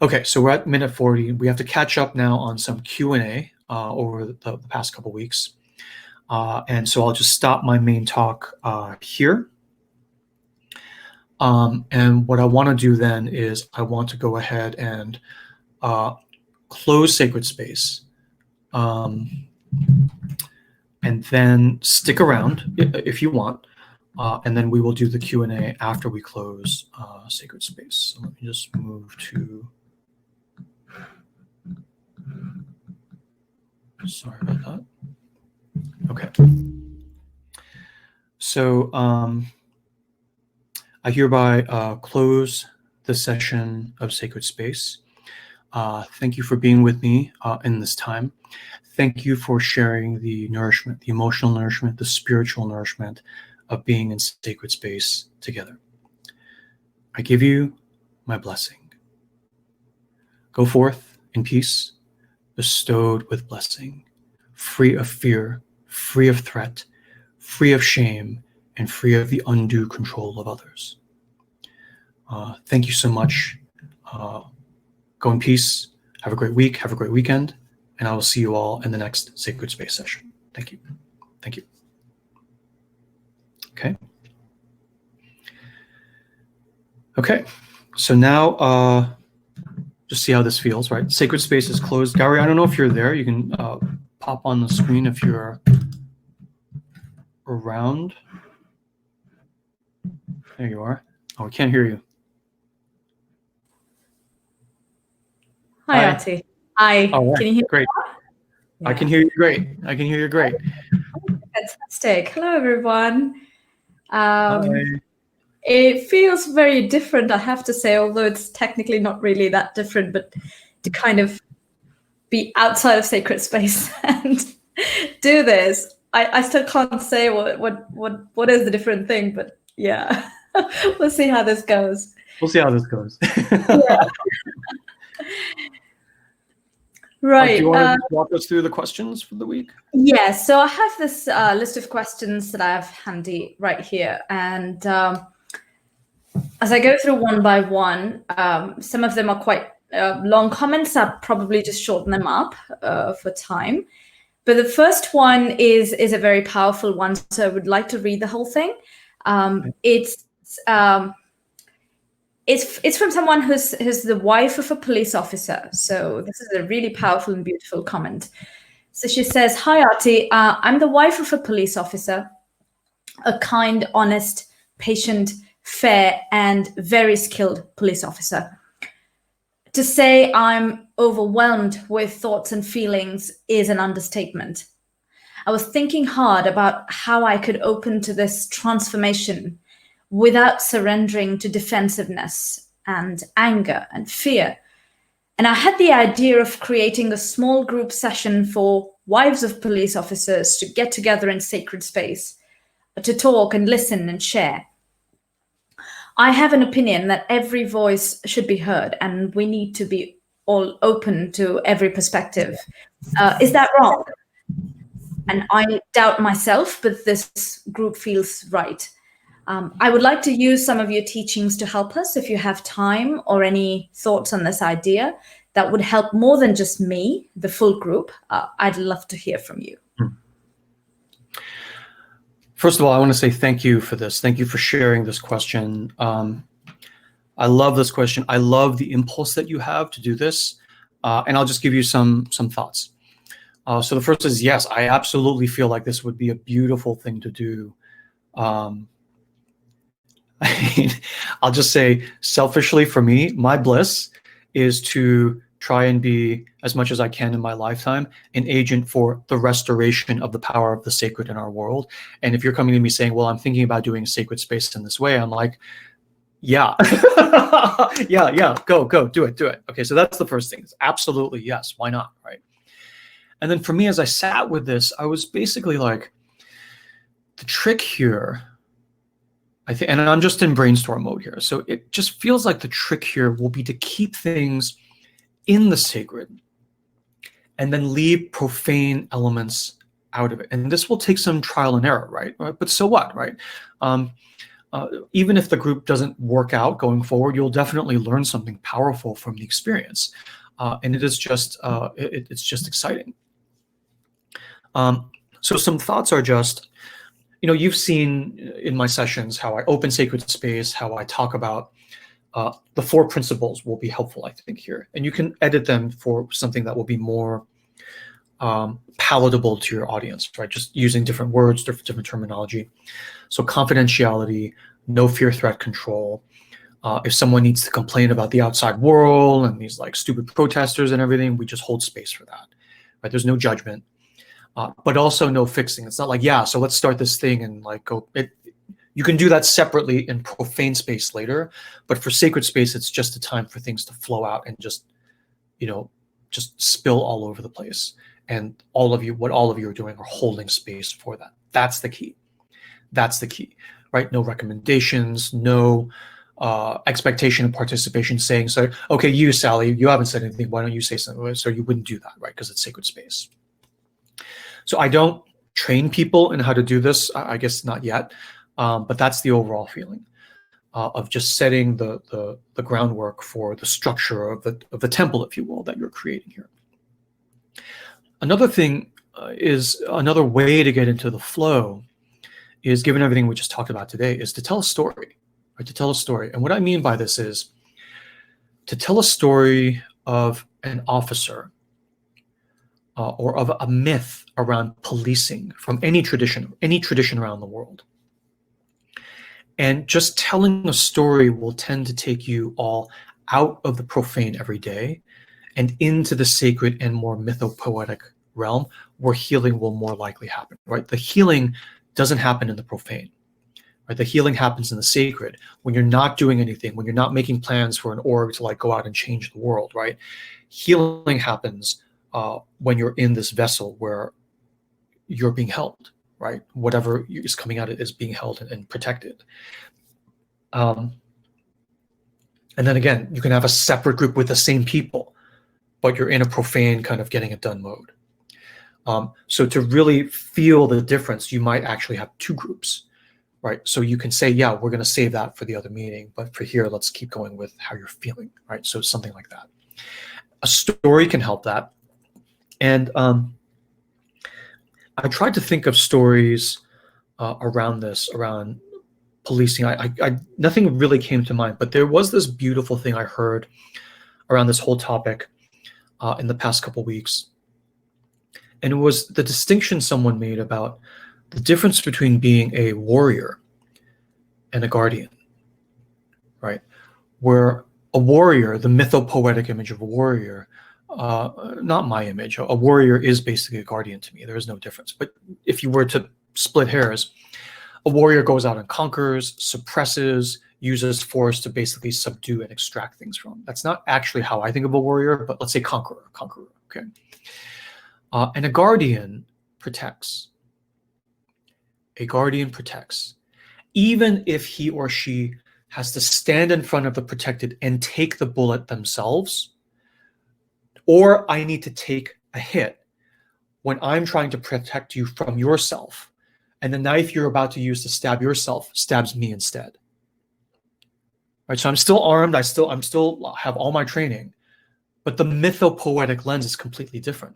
Okay, so we're at minute 40. We have to catch up now on some Q&A over the past couple weeks. And so I'll just stop my main talk here. And what I want to do then is I want to go ahead and close Sacred Space. And then stick around if you want. And then we will do the Q&A after we close Sacred Space. So let me just move to... Sorry about that. Okay. So I hereby close the session of Sacred Space. Thank you for being with me in this time. Thank you for sharing the nourishment, the emotional nourishment, the spiritual nourishment of being in Sacred Space together. I give you my blessing. Go forth in peace, bestowed with blessing, free of fear, free of threat, free of shame, and free of the undue control of others. Thank you so much. Go in peace. Have a great week. Have a great weekend. And I will see you all in the next Sacred Space session. Thank you. Thank you. Okay. Okay. So now, just see how this feels, right? Sacred Space is closed. Gary, I don't know if you're there. You can pop on the screen if you're around. There you are. Oh, I can't hear you. Hi, Hi. Artie. Hi. All right. Can you hear Great. me? I can Yeah. hear you great. I can hear you great. Fantastic. Hello, everyone. Um, Hi. it feels very different, I have to say, although it's technically not really that different, but to kind of be outside of sacred space and do this. I still can't say what is the different thing, but yeah, we'll see how this goes. We'll see how this goes. Yeah. Do you Right. want to just walk us through the questions for the week? Yeah, so I have this list of questions that I have handy right here. And as I go through one by one, some of them are quite long comments. I'll probably just shorten them up for time. But the first one is a very powerful one, so I would like to read the whole thing. It's um, it's from someone who's the wife of a police officer. So this is a really powerful and beautiful comment. So she says, "Hi, Artie. I'm the wife of a police officer, a kind, honest, patient, fair, and very skilled police officer. To say I'm overwhelmed with thoughts and feelings is an understatement. I was thinking hard about how I could open to this transformation without surrendering to defensiveness and anger and fear. And I had the idea of creating a small group session for wives of police officers to get together in sacred space, to talk and listen and share. I have an opinion that every voice should be heard and we need to be all open to every perspective. Is that wrong? And I doubt myself, but this group feels right. I would like to use some of your teachings to help us. If you have time or any thoughts on this idea that would help more than just me, the full group, I'd love to hear from you." First of all, I want to say thank you for this. Thank you for sharing this question. I love this question. I love the impulse that you have to do this. And I'll just give you some thoughts. So the first is, yes, I absolutely feel like this would be a beautiful thing to do. I'll just say selfishly for me, my bliss is to try and be, as much as I can in my lifetime, an agent for the restoration of the power of the sacred in our world. And if you're coming to me saying, well, I'm thinking about doing sacred space in this way, I'm like, yeah, yeah, go, do it. Okay, so that's the first thing. It's absolutely yes, why not, right? And then for me, as I sat with this, I was basically like, the trick here, I think, and I'm just in brainstorm mode here, so it just feels like the trick here will be to keep things in the sacred and then leave profane elements out of it. And this will take some trial and error, right? But so what, right? Even if the group doesn't work out going forward, you'll definitely learn something powerful from the experience. And it is just, it's just exciting. So some thoughts are just, you've seen in my sessions how I open sacred space, how I talk about the 4 principles will be helpful, I think, here. And you can edit them for something that will be more palatable to your audience, right? Just using different words, different terminology. So confidentiality, no fear, threat, control. If someone needs to complain about the outside world and these like stupid protesters and everything, we just hold space for that, right? There's no judgment, but also no fixing. It's not like, yeah, so let's start this thing and like go. You can do that separately in profane space later, but for sacred space, it's just a time for things to flow out and just, just spill all over the place. And what all of you are doing are holding space for that. That's the key. That's the key, right? No recommendations, no expectation of participation saying, so, okay, you, Sally, you haven't said anything. Why don't you say something? So you wouldn't do that, right? Because it's sacred space. So I don't train people in how to do this. I guess not yet. But that's the overall feeling of just setting the groundwork for the structure of the temple, if you will, that you're creating here. Another thing is another way to get into the flow is, given everything we just talked about today, is to tell a story, right? To tell a story. And what I mean by this is to tell a story of an officer or of a myth around policing from any tradition around the world. And just telling a story will tend to take you all out of the profane every day and into the sacred and more mythopoetic realm, where healing will more likely happen, right? The healing doesn't happen in the profane, right? The healing happens in the sacred when you're not doing anything, when you're not making plans for an org to like go out and change the world, right? Healing happens when you're in this vessel where you're being held, right? Whatever is coming out is being held and protected. And then again, you can have a separate group with the same people, but you're in a profane kind of getting it done mode. So to really feel the difference, you might actually have two groups, right? So you can say, yeah, we're going to save that for the other meeting, but for here, let's keep going with how you're feeling, right? So something like that. A story can help that. And I tried to think of stories around this, around policing. Nothing really came to mind, but there was this beautiful thing I heard around this whole topic in the past couple weeks. And it was the distinction someone made about the difference between being a warrior and a guardian, right? Where a warrior, the mythopoetic image of a warrior, not my image, a warrior is basically a guardian to me. There is no difference. But if you were to split hairs, a warrior goes out and conquers, suppresses, uses force to basically subdue and extract things from. That's not actually how I think of a warrior, but let's say conqueror, okay? And a guardian protects. A guardian protects. Even if he or she has to stand in front of the protected and take the bullet themselves, or I need to take a hit when I'm trying to protect you from yourself, and the knife you're about to use to stab yourself stabs me instead. Right? So I'm still armed, I'm still have all my training, but the mythopoetic lens is completely different.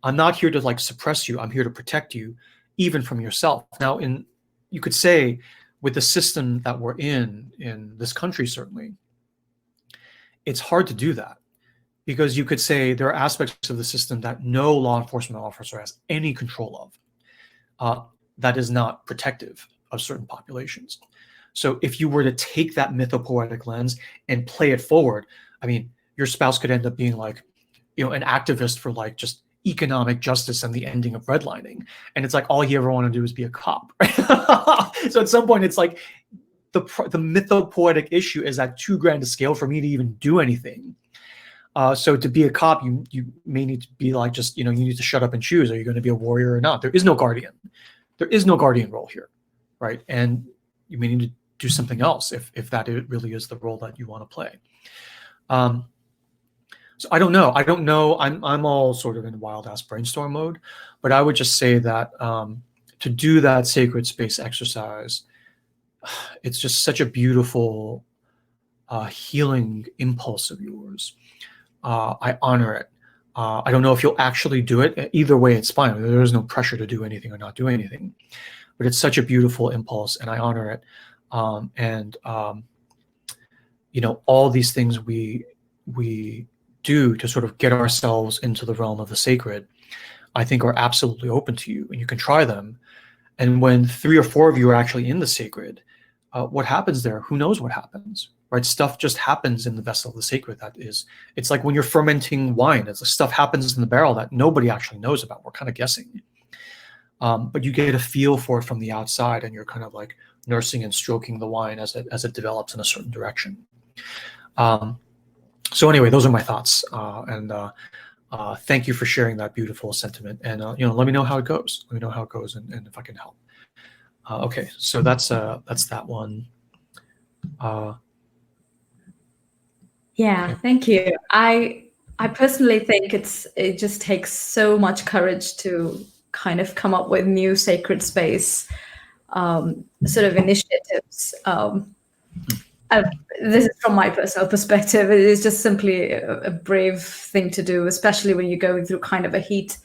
I'm not here to like suppress you. I'm here to protect you, even from yourself. Now, you could say, with the system that we're in this country, certainly, it's hard to do that, because you could say there are aspects of the system that no law enforcement officer has any control of, that is not protective of certain populations. So if you were to take that mythopoetic lens and play it forward, I mean, your spouse could end up being like, an activist for like just economic justice and the ending of redlining. And it's like, all you ever want to do is be a cop. Right? So at some point, it's like the mythopoetic issue is at too grand a scale for me to even do anything. So to be a cop, you may need to be like, just, you need to shut up and choose. Are you going to be a warrior or not? There is no guardian. There is no guardian role here, right? And you may need to do something else if that really is the role that you want to play. So I don't know. I'm all sort of in wild ass brainstorm mode, but I would just say that to do that sacred space exercise, it's just such a beautiful healing impulse of yours. I honor it. I don't know if you'll actually do it. Either way, it's fine. There is no pressure to do anything or not do anything, but it's such a beautiful impulse, and I honor it. All these things we do to sort of get ourselves into the realm of the sacred, I think are absolutely open to you, and you can try them. And when 3 or 4 of you are actually in the sacred, what happens there? Who knows what happens, right? Stuff just happens in the vessel of the sacred. It's like when you're fermenting wine, it's like stuff happens in the barrel that nobody actually knows about. We're kind of guessing. But you get a feel for it from the outside, and you're kind of like nursing and stroking the wine as it develops in a certain direction. So anyway, those are my thoughts, and thank you for sharing that beautiful sentiment. And let me know how it goes. Let me know how it goes, and if I can help. Okay, so that's that one. Yeah, thank you. I personally think it just takes so much courage to kind of come up with new sacred space sort of initiatives. This is from my personal perspective. It is just simply a brave thing to do, especially when you're going through kind of a heat,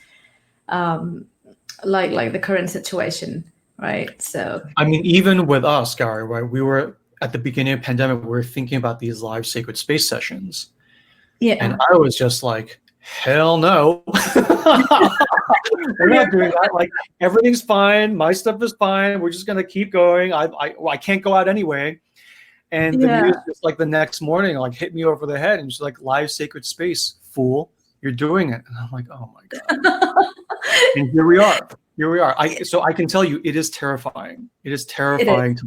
like the current situation, right? So I mean, even with us, Gary, right? We were at the beginning of the pandemic. We were thinking about these live sacred space sessions, yeah, and I was just like, hell no. We're not doing that. Like, everything's fine. My stuff is fine. We're just going to keep going. I can't go out anyway. And the muse just like the next morning, like hit me over the head and she's like, live sacred space, fool. You're doing it. And I'm like, oh my God. And here we are. Here we are. So I can tell you, it is terrifying. It is terrifying to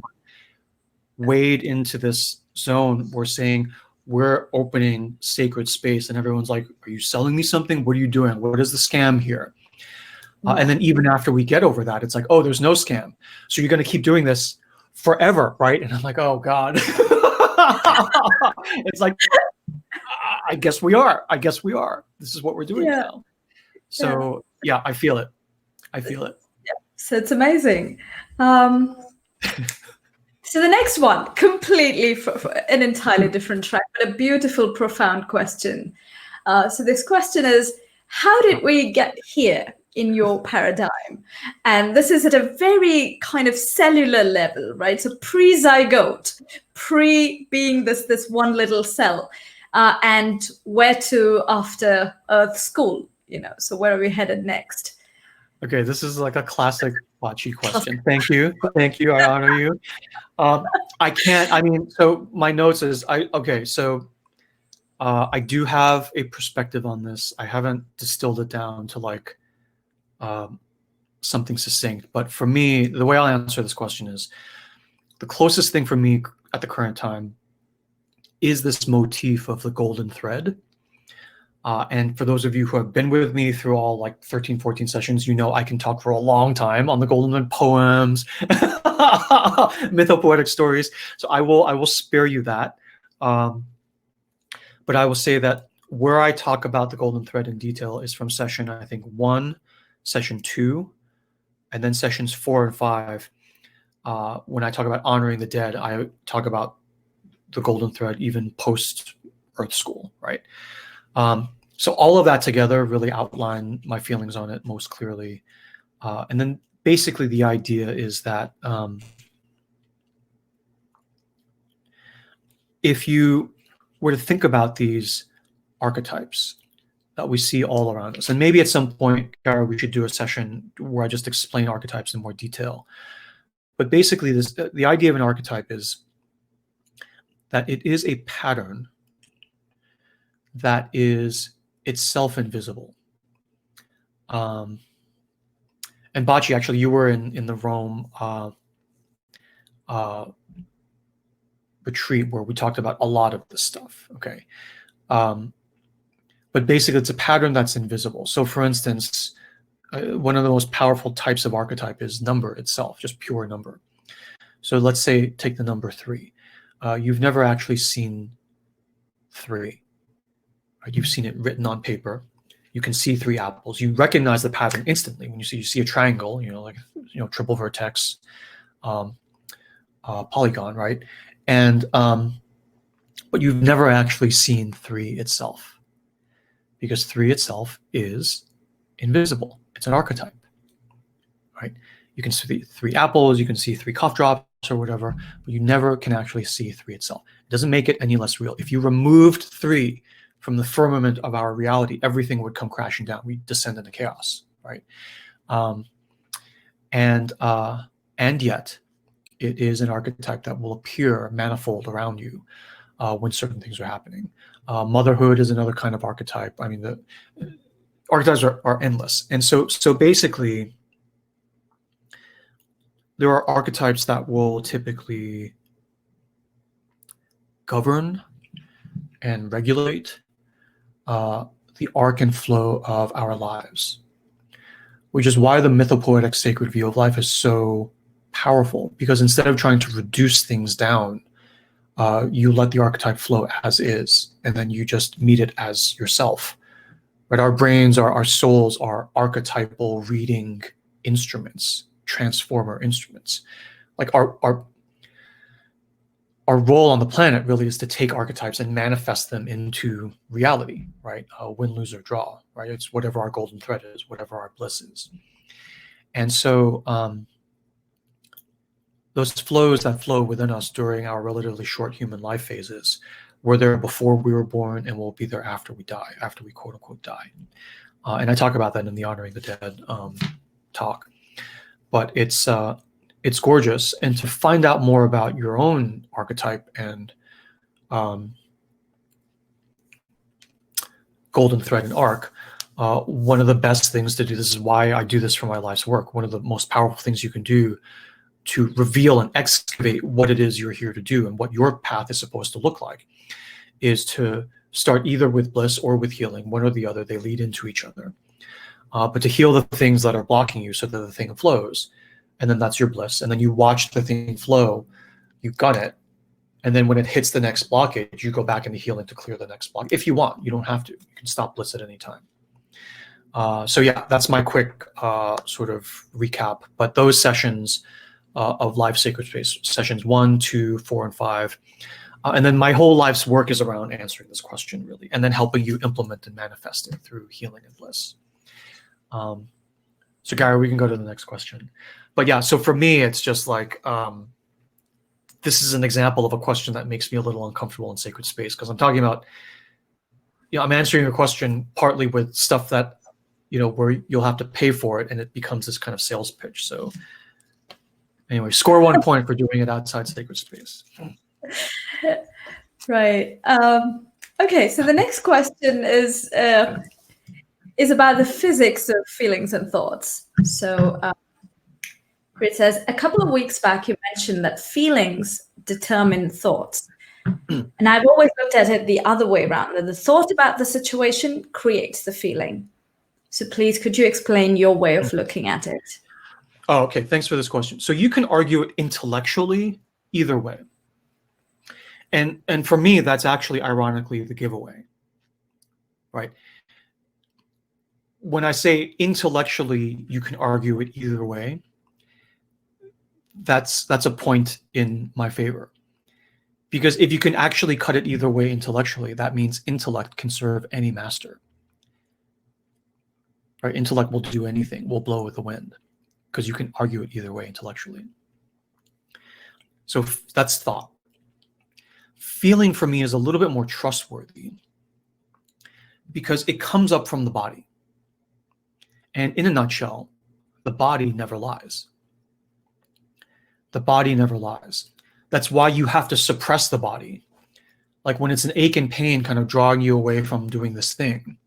wade into this zone. We're saying we're opening sacred space, and everyone's like, are you selling me something? What are you doing? What is the scam here? And then even after we get over that, it's like, oh, there's no scam. So you're going to keep doing this forever, right? And I'm like, oh God. It's like, I guess we are. I guess we are. This is what we're doing now. So yeah, I feel it. I feel it. Yeah. So it's amazing. So the next one, completely an entirely different track, but a beautiful, profound question. So this question is, how did we get here in your paradigm? And this is at a very kind of cellular level, right? So pre-zygote, being this one little cell, and where to after Earth School, so where are we headed next? Okay, this is like a classic Bocce question. Thank you. Thank you. I honor you. So my notes is, I do have a perspective on this. I haven't distilled it down to like something succinct, but for me, the way I'll answer this question is, the closest thing for me at the current time is this motif of the golden thread. And for those of you who have been with me through all like 13, 14 sessions, I can talk for a long time on the golden thread poems, mythopoetic stories. So I will spare you that. But I will say that where I talk about the golden thread in detail is from session, I think 1, session 2, and then sessions 4 and 5. When I talk about honoring the dead, I talk about the golden thread even post Earth School, right? So all of that together really outline my feelings on it most clearly. And then basically the idea is that if you were to think about these archetypes that we see all around us, and maybe at some point, Kara, we should do a session where I just explain archetypes in more detail. But basically the idea of an archetype is that it is a pattern that is itself invisible. And Bocce, actually, you were in the Rome retreat where we talked about a lot of this stuff, okay? But basically, it's a pattern that's invisible. So for instance, one of the most powerful types of archetype is number itself, just pure number. So let's say, take the number 3. You've never actually seen 3. You've seen it written on paper. You can see 3 apples. You recognize the pattern instantly when you see a triangle, triple vertex, polygon, right? And but you've never actually seen 3 itself, because 3 itself is invisible. It's an archetype, right? You can see 3 apples, you can see 3 cough drops or whatever, but you never can actually see 3 itself. It doesn't make it any less real. If you removed 3 from the firmament of our reality, everything would come crashing down. We descend into chaos, right? And yet, it is an archetype that will appear manifold around you when certain things are happening. Motherhood is another kind of archetype. I mean, the archetypes are endless. And so basically, there are archetypes that will typically govern and regulate the arc and flow of our lives, which is why the mythopoetic sacred view of life is so powerful, because instead of trying to reduce things down, you let the archetype flow as is, and then you just meet it as yourself. But our brains, our souls are archetypal reading instruments, transformer instruments. Like our role on the planet really is to take archetypes and manifest them into reality, right? Win, lose, or draw, right? It's whatever our golden thread is, whatever our bliss is. And so those flows that flow within us during our relatively short human life phases were there before we were born and will be there after we die, after we quote unquote die. And I talk about that in the Honoring the Dead talk. But it's gorgeous. And to find out more about your own archetype and golden thread and arc, one of the best things to do, this is why I do this for my life's work, one of the most powerful things you can do to reveal and excavate what it is you're here to do and what your path is supposed to look like, is to start either with bliss or with healing, one or the other. They lead into each other. But to heal the things that are blocking you so that the thing flows, and then that's your bliss. And then you watch the thing flow, you gun it, and then when it hits the next blockage, you go back into healing to clear the next block. If you want, you don't have to. You can stop bliss at any time. So yeah, that's my quick sort of recap. But those sessions of Live Sacred Space, sessions 1, 2, 4, and 5, and then my whole life's work is around answering this question, really, and then helping you implement and manifest it through healing and bliss. So Gary, we can go to the next question. But yeah, so for me, it's just like, this is an example of a question that makes me a little uncomfortable in sacred space, because I'm talking about, I'm answering a question partly with stuff that, where you'll have to pay for it, and it becomes this kind of sales pitch. So anyway, score 1 point for doing it outside sacred space. Right. Okay, so the next question is about the physics of feelings and thoughts. So it says, a couple of weeks back, you mentioned that feelings determine thoughts. And I've always looked at it the other way around, that the thought about the situation creates the feeling. So please, could you explain your way of looking at it? Oh, okay. Thanks for this question. So you can argue it intellectually either way. And for me, that's actually ironically the giveaway, right? When I say intellectually, you can argue it either way, that's a point in my favor. Because if you can actually cut it either way intellectually, that means intellect can serve any master. Right? Intellect will do anything, will blow with the wind, because you can argue it either way intellectually. So that's thought. Feeling for me is a little bit more trustworthy because it comes up from the body. And in a nutshell, the body never lies. The body never lies. That's why you have to suppress the body. Like when it's an ache and pain kind of drawing you away from doing this thing,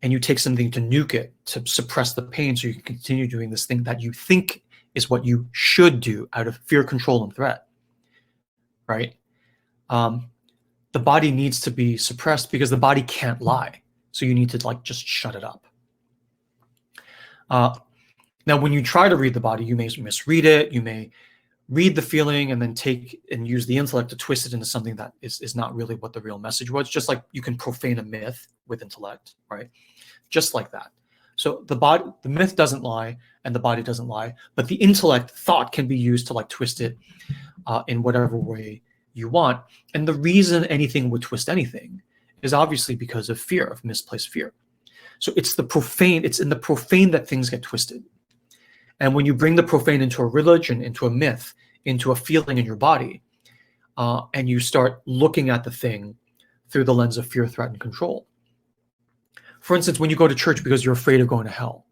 and you take something to nuke it, to suppress the pain so you can continue doing this thing that you think is what you should do out of fear, control, and threat, right? The body needs to be suppressed because the body can't lie. So you need to just shut it up. Now, when you try to read the body, you may misread it. You may read the feeling and then take and use the intellect to twist it into something that is not really what the real message was. Just like you can profane a myth with intellect, right? Just like that. So the myth doesn't lie and the body doesn't lie, but the intellect thought can be used to twist it in whatever way you want. And the reason anything would twist anything is obviously because of fear, of misplaced fear. So it's in the profane that things get twisted. And when you bring the profane into a religion, into a myth, into a feeling in your body, and you start looking at the thing through the lens of fear, threat, and control. For instance, when you go to church because you're afraid of going to hell,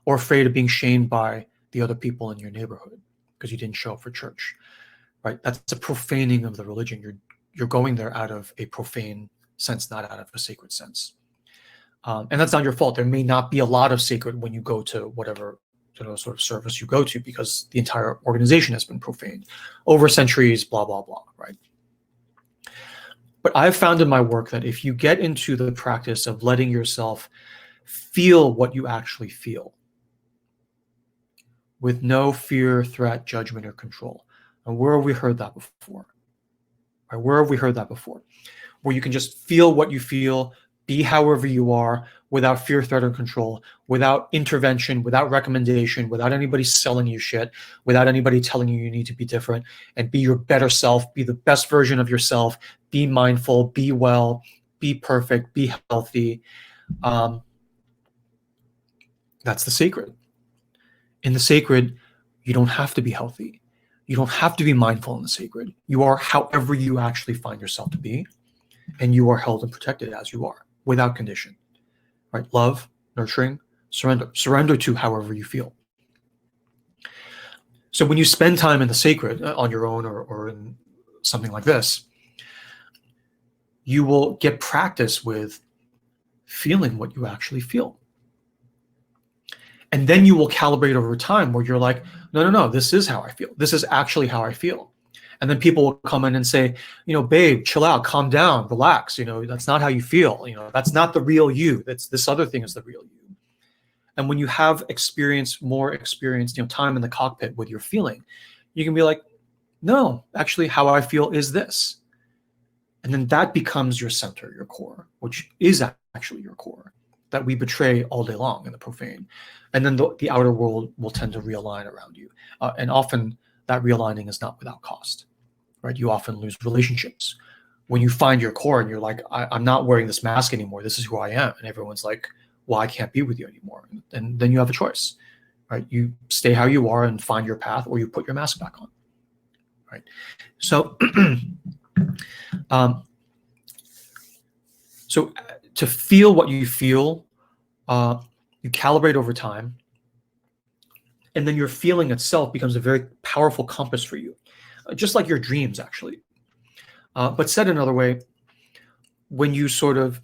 or afraid of being shamed by the other people in your neighborhood because you didn't show up for church, right? That's a profaning of the religion. You're going there out of a profane sense, not out of a sacred sense. And that's not your fault. There may not be a lot of sacred when you go to whatever sort of service you go to, because the entire organization has been profaned over centuries, blah, blah, blah, right? But I've found in my work that if you get into the practice of letting yourself feel what you actually feel with no fear, threat, judgment, or control, and where have we heard that before? Right? Where have we heard that before? Where you can just feel what you feel, be however you are, without fear, threat, or control, without intervention, without recommendation, without anybody selling you shit, without anybody telling you need to be different, and be your better self, be the best version of yourself, be mindful, be well, be perfect, be healthy. That's the sacred. In the sacred, you don't have to be healthy. You don't have to be mindful in the sacred. You are however you actually find yourself to be. and you are held and protected as you are, without condition, right? Love, nurturing, surrender to however you feel. So when you spend time in the sacred on your own or in something like this, you will get practice with feeling what you actually feel. And then you will calibrate over time where you're like, no, this is how I feel. This is actually how I feel. And then people will come in and say, babe, chill out, calm down, relax. That's not how you feel. That's not the real you. That's this other thing is the real you. And when you have more experience, time in the cockpit with your feeling, you can be like, no, actually how I feel is this. And then that becomes your center, your core, which is actually your core that we betray all day long in the profane. And then the outer world will tend to realign around you. And often that realigning is not without cost, right? You often lose relationships. When you find your core and you're like, I'm not wearing this mask anymore. This is who I am. And everyone's like, well, I can't be with you anymore. And then you have a choice, right? You stay how you are and find your path, or you put your mask back on, right? So, so to feel what you feel, you calibrate over time, and then your feeling itself becomes a very powerful compass for you, just like your dreams, actually. But said another way, when you sort of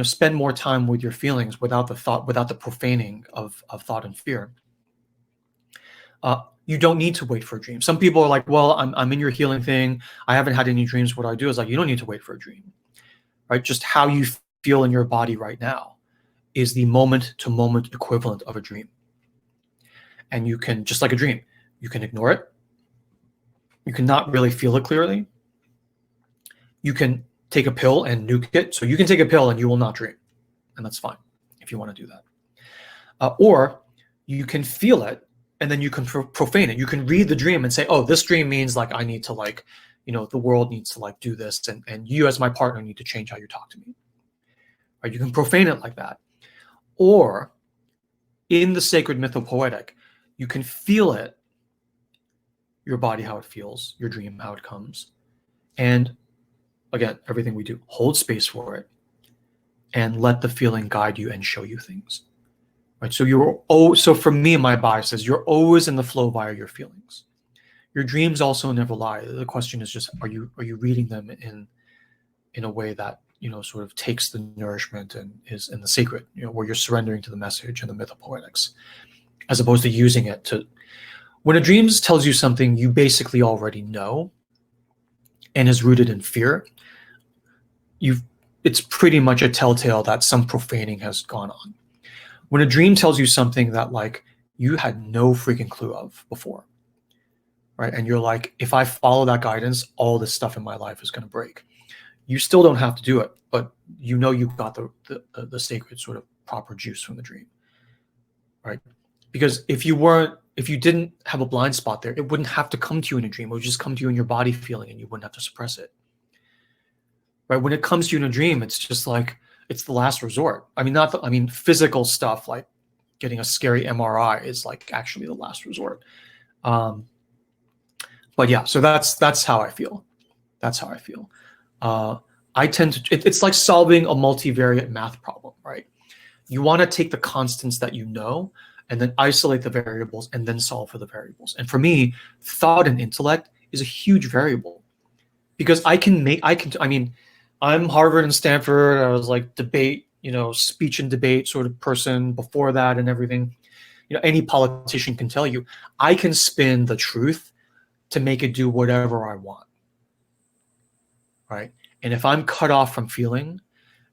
spend more time with your feelings without the profaning of thought and fear, you don't need to wait for a dream. Some people are like, well, I'm in your healing thing. I haven't had any dreams. What do I do? Is like, you don't need to wait for a dream, right? Just how you feel in your body right now is the moment-to-moment equivalent of a dream. And you can, just like a dream, you can ignore it. You cannot really feel it clearly. You can take a pill and nuke it. So you can take a pill and you will not dream. And that's fine if you want to do that. Or you can feel it and then you can profane it. You can read the dream and say, oh, this dream means like I need to like, the world needs to like do this. And you as my partner need to change how you talk to me. Right? You can profane it like that. Or in the sacred mythopoetic, you can feel it, your body, how it feels, your dream, how it comes. And again, everything we do, hold space for it and let the feeling guide you and show you things. Right? So so for me, my bias is you're always in the flow via your feelings. Your dreams also never lie. The question is just, are you reading them in a way that, sort of takes the nourishment and is in the sacred, where you're surrendering to the message and the mythopoetics, as opposed to using it to, when a dream tells you something you basically already know and is rooted in fear, it's pretty much a telltale that some profaning has gone on. When a dream tells you something that like you had no freaking clue of before, right? And you're like, if I follow that guidance, all this stuff in my life is going to break. You still don't have to do it, but you got the sacred sort of proper juice from the dream, right? Because if you didn't have a blind spot there, it wouldn't have to come to you in a dream. It would just come to you in your body feeling, and you wouldn't have to suppress it. Right? When it comes to you in a dream, it's just like, it's the last resort. I mean, physical stuff like getting a scary MRI is like actually the last resort. But yeah, so that's how I feel. That's how I feel. I tend to, it's like solving a multivariate math problem, right? You want to take the constants that you know and then isolate the variables and then solve for the variables. And for me, thought and intellect is a huge variable because I'm Harvard and Stanford. I was like debate, speech and debate sort of person before that and everything. Any politician can tell you, I can spin the truth to make it do whatever I want, right? And if I'm cut off from feeling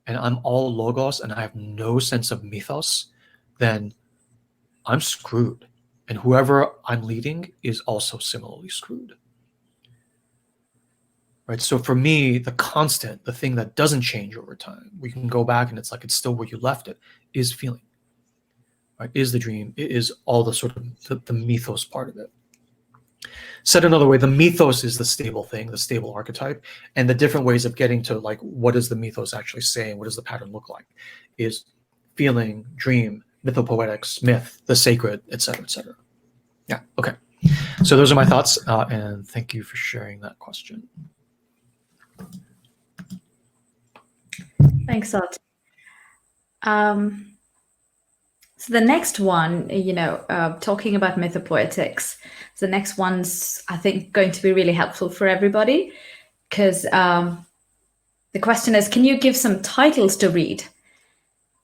and I'm all logos and I have no sense of mythos, then I'm screwed. And whoever I'm leading is also similarly screwed. Right? So for me, the constant, the thing that doesn't change over time, we can go back and it's like it's still where you left it, is feeling. Right? Is the dream, it is all the sort of the mythos part of it. Said another way, the mythos is the stable thing, the stable archetype, and the different ways of getting to like what does the mythos actually say and what does the pattern look like is feeling, dream, mythopoetics, myth, the sacred, etc., etc. Yeah, okay. So those are my thoughts, and thank you for sharing that question. Thanks, Artie. So the next one, talking about mythopoetics, the next one's, I think, going to be really helpful for everybody, because the question is, can you give some titles to read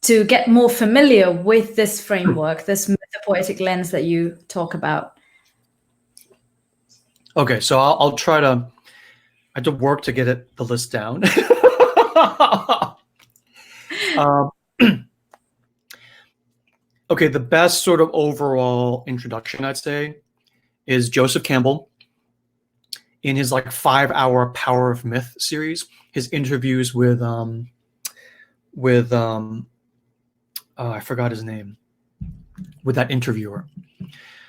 to get more familiar with this framework, this mythopoetic lens that you talk about? Okay, so I'll try to. I have to work to get the list down. Okay, the best sort of overall introduction, I'd say, is Joseph Campbell in his like 5-hour Power of Myth series. His interviews with I forgot his name, with that interviewer.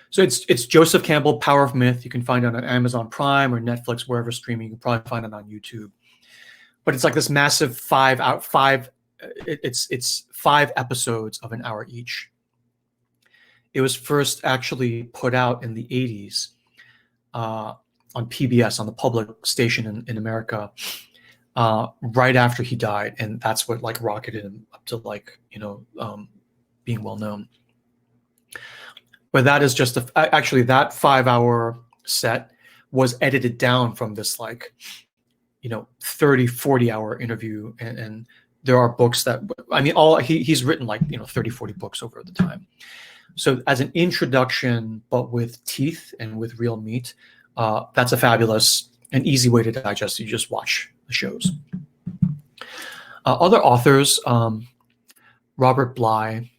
So it's Joseph Campbell, Power of Myth. You can find it on Amazon Prime or Netflix, wherever streaming. You can probably find it on YouTube. But it's like this massive it's 5 episodes of an hour each. It was first actually put out in the 80s on PBS, on the public station in America, right after he died, and that's what like rocketed him up to like being well known. But that is just actually that 5-hour set was edited down from this like 30-40 hour interview, and there are books that, I mean, he's written like 30-40 books over the time. So as an introduction, but with teeth and with real meat, that's a fabulous and easy way to digest. You just watch the shows. Other authors, Robert Bly,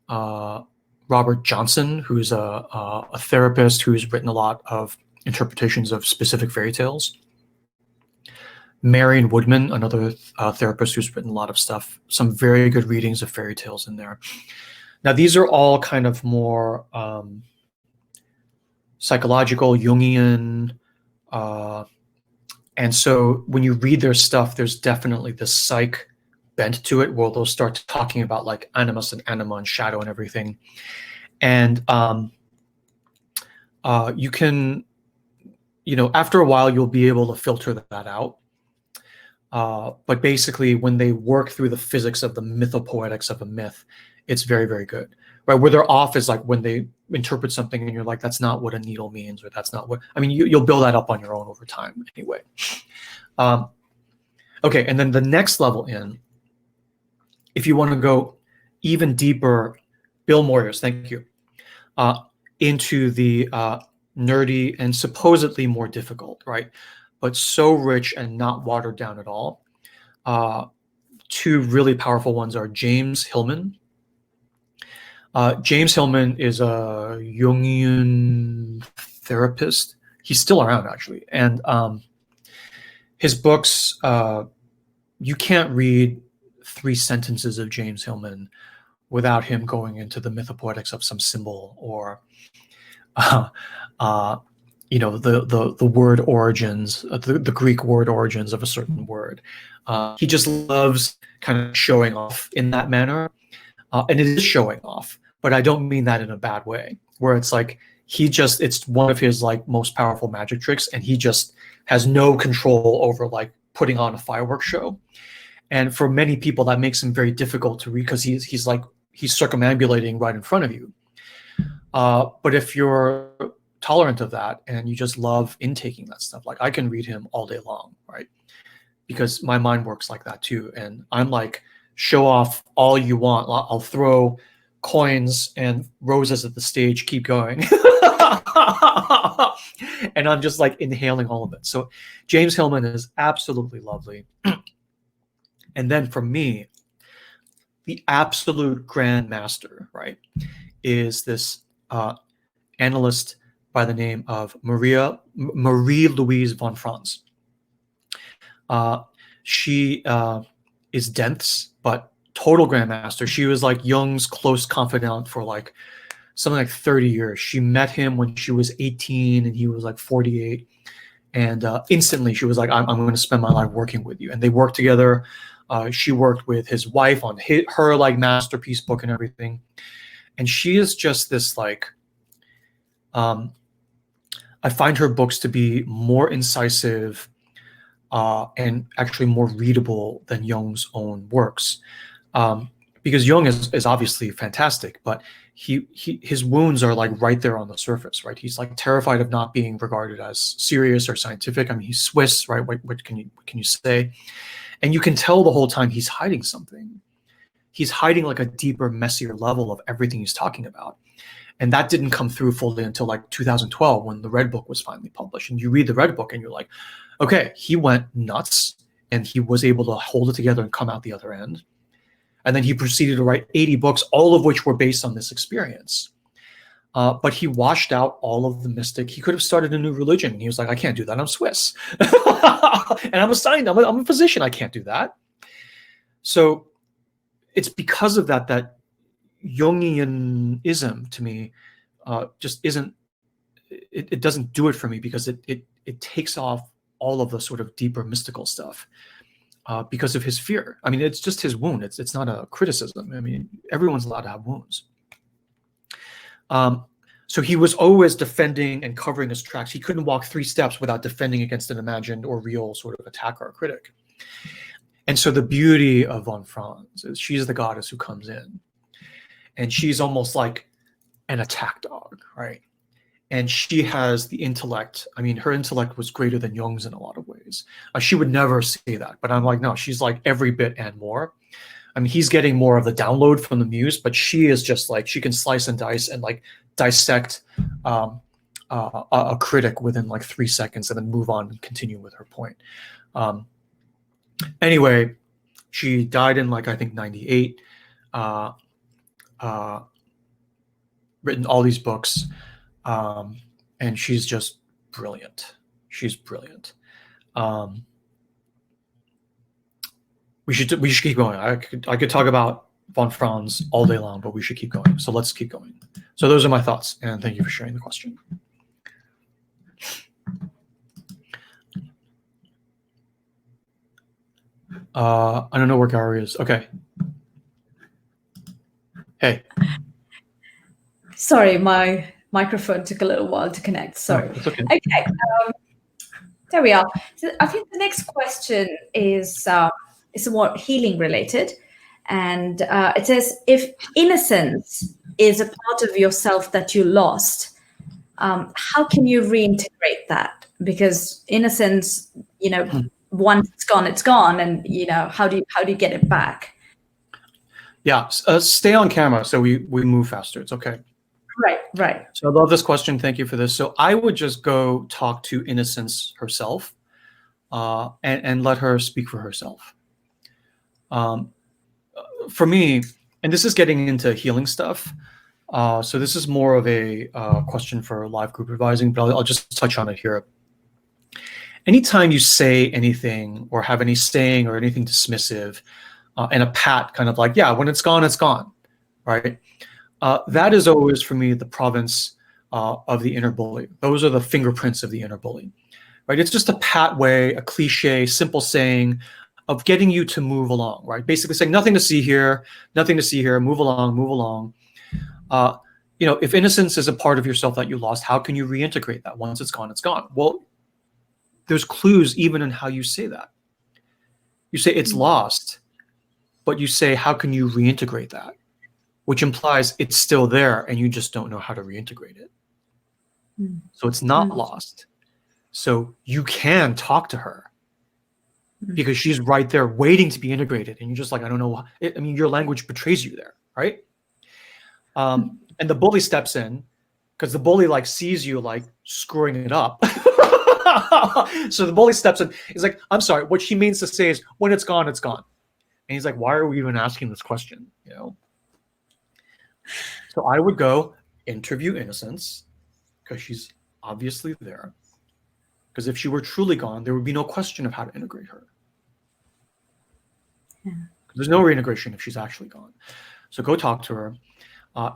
Robert Johnson, who's a therapist who's written a lot of interpretations of specific fairy tales. Marion Woodman, another therapist who's written a lot of stuff, some very good readings of fairy tales in there. Now, these are all kind of more psychological, Jungian, and so when you read their stuff, there's definitely this psych bent to it, where they'll start talking about like animus and anima and shadow and everything. And you can, after a while, you'll be able to filter that out. But basically, when they work through the physics of the mythopoetics of a myth, it's very, very good. Right? Where they're off is like when they interpret something and you're like, that's not what a needle means, or that's not what, I mean, you'll build that up on your own over time anyway. Okay, and then the next level in, if you want to go even deeper, Bill Moyers, thank you, into the nerdy and supposedly more difficult, right? But so rich and not watered down at all. 2 really powerful ones are James Hillman. James Hillman is a Jungian therapist. He's still around, actually. And his books, you can't read 3 sentences of James Hillman without him going into the mythopoetics of some symbol, or the word origins, the Greek word origins of a certain word. He just loves kind of showing off in that manner. And it is showing off, but I don't mean that in a bad way, where it's like it's one of his like most powerful magic tricks, and he just has no control over like putting on a fireworks show. And for many people, that makes him very difficult to read, because he's circumambulating right in front of you. But if you're tolerant of that and you just love intaking that stuff, like I can read him all day long, right? Because my mind works like that too. And I'm like, show off all you want. I'll throw coins and roses at the stage, keep going. And I'm just like inhaling all of it. So James Hillman is absolutely lovely. And then for me, the absolute grand master, right, is this analyst by the name of Marie-Louise von Franz. She is dense, but total grandmaster. She was like Jung's close confidant for like something like 30 years. She met him when she was 18 and he was like 48. And instantly she was like, I'm going to spend my life working with you. And they worked together. She worked with his wife on her like masterpiece book and everything. And she is just this like, I find her books to be more incisive, and actually more readable than Jung's own works. Because Jung is obviously fantastic, but his wounds are like right there on the surface, right? He's like terrified of not being regarded as serious or scientific. I mean, he's Swiss, right? What can you say? And you can tell the whole time he's hiding something. He's hiding like a deeper, messier level of everything he's talking about. And that didn't come through fully until like 2012 when the Red Book was finally published. And you read the Red Book and you're like, okay, he went nuts and he was able to hold it together and come out the other end. And then he proceeded to write 80 books, all of which were based on this experience. But he washed out all of the mystic. He could have started a new religion. He was like, I can't do that. I'm Swiss. And I'm a physician. I can't do that. So it's because of that Jungianism to me just isn't, it doesn't do it for me, because it takes off all of the sort of deeper mystical stuff because of his fear. I mean, it's just his wound. It's not a criticism. I mean, everyone's allowed to have wounds. So he was always defending and covering his tracks. He couldn't walk 3 steps without defending against an imagined or real sort of attacker or critic. And so the beauty of von Franz is she's the goddess who comes in. And she's almost like an attack dog, right? And she has the intellect. I mean, her intellect was greater than Jung's in a lot of ways. She would never say that, but I'm like, no, she's like every bit and more. I mean, he's getting more of the download from the muse, but she is just like, she can slice and dice and like dissect a critic within like 3 seconds and then move on and continue with her point. Anyway, she died in like, I think 98, written all these books. And she's just brilliant. She's brilliant. We should keep going. I could talk about von Franz all day long, but we should keep going. So let's keep going. So those are my thoughts, and thank you for sharing the question. I don't know where Gary is. Okay. Hey. Sorry, my microphone took a little while to connect. Sorry. Oh, it's okay. Okay. There we are. So I think the next question is more healing related. And it says, if innocence is a part of yourself that you lost, how can you reintegrate that? Because innocence, once it's gone, and how do you get it back? Yeah, stay on camera so we move faster. It's okay. Right. So I love this question. Thank you for this. So I would just go talk to Innocence herself, and let her speak for herself. For me, and this is getting into healing stuff. So this is more of a question for live group advising, but I'll just touch on it here. Anytime you say anything or have any saying or anything dismissive, and a pat kind of like, yeah, when it's gone, right? That is always, for me, the province of the inner bully. Those are the fingerprints of the inner bully, right? It's just a pat way, a cliche, simple saying of getting you to move along, right? Basically saying nothing to see here, move along. If innocence is a part of yourself that you lost, how can you reintegrate that? Once it's gone, it's gone. Well, there's clues even in how you say that. You say it's lost, but you say, how can you reintegrate that? Which implies it's still there and you just don't know how to reintegrate it. So it's not lost. So you can talk to her because she's right there waiting to be integrated. And you're just like, I don't know. I mean, your language betrays you there, right? And the bully steps in because the bully like sees you like screwing it up. So the bully steps in. He's like, I'm sorry. What she means to say is, when it's gone, it's gone. And he's like, why are we even asking this question? So I would go interview Innocence because she's obviously there. Because if she were truly gone, there would be no question of how to integrate her. There's no reintegration if she's actually gone. So go talk to her.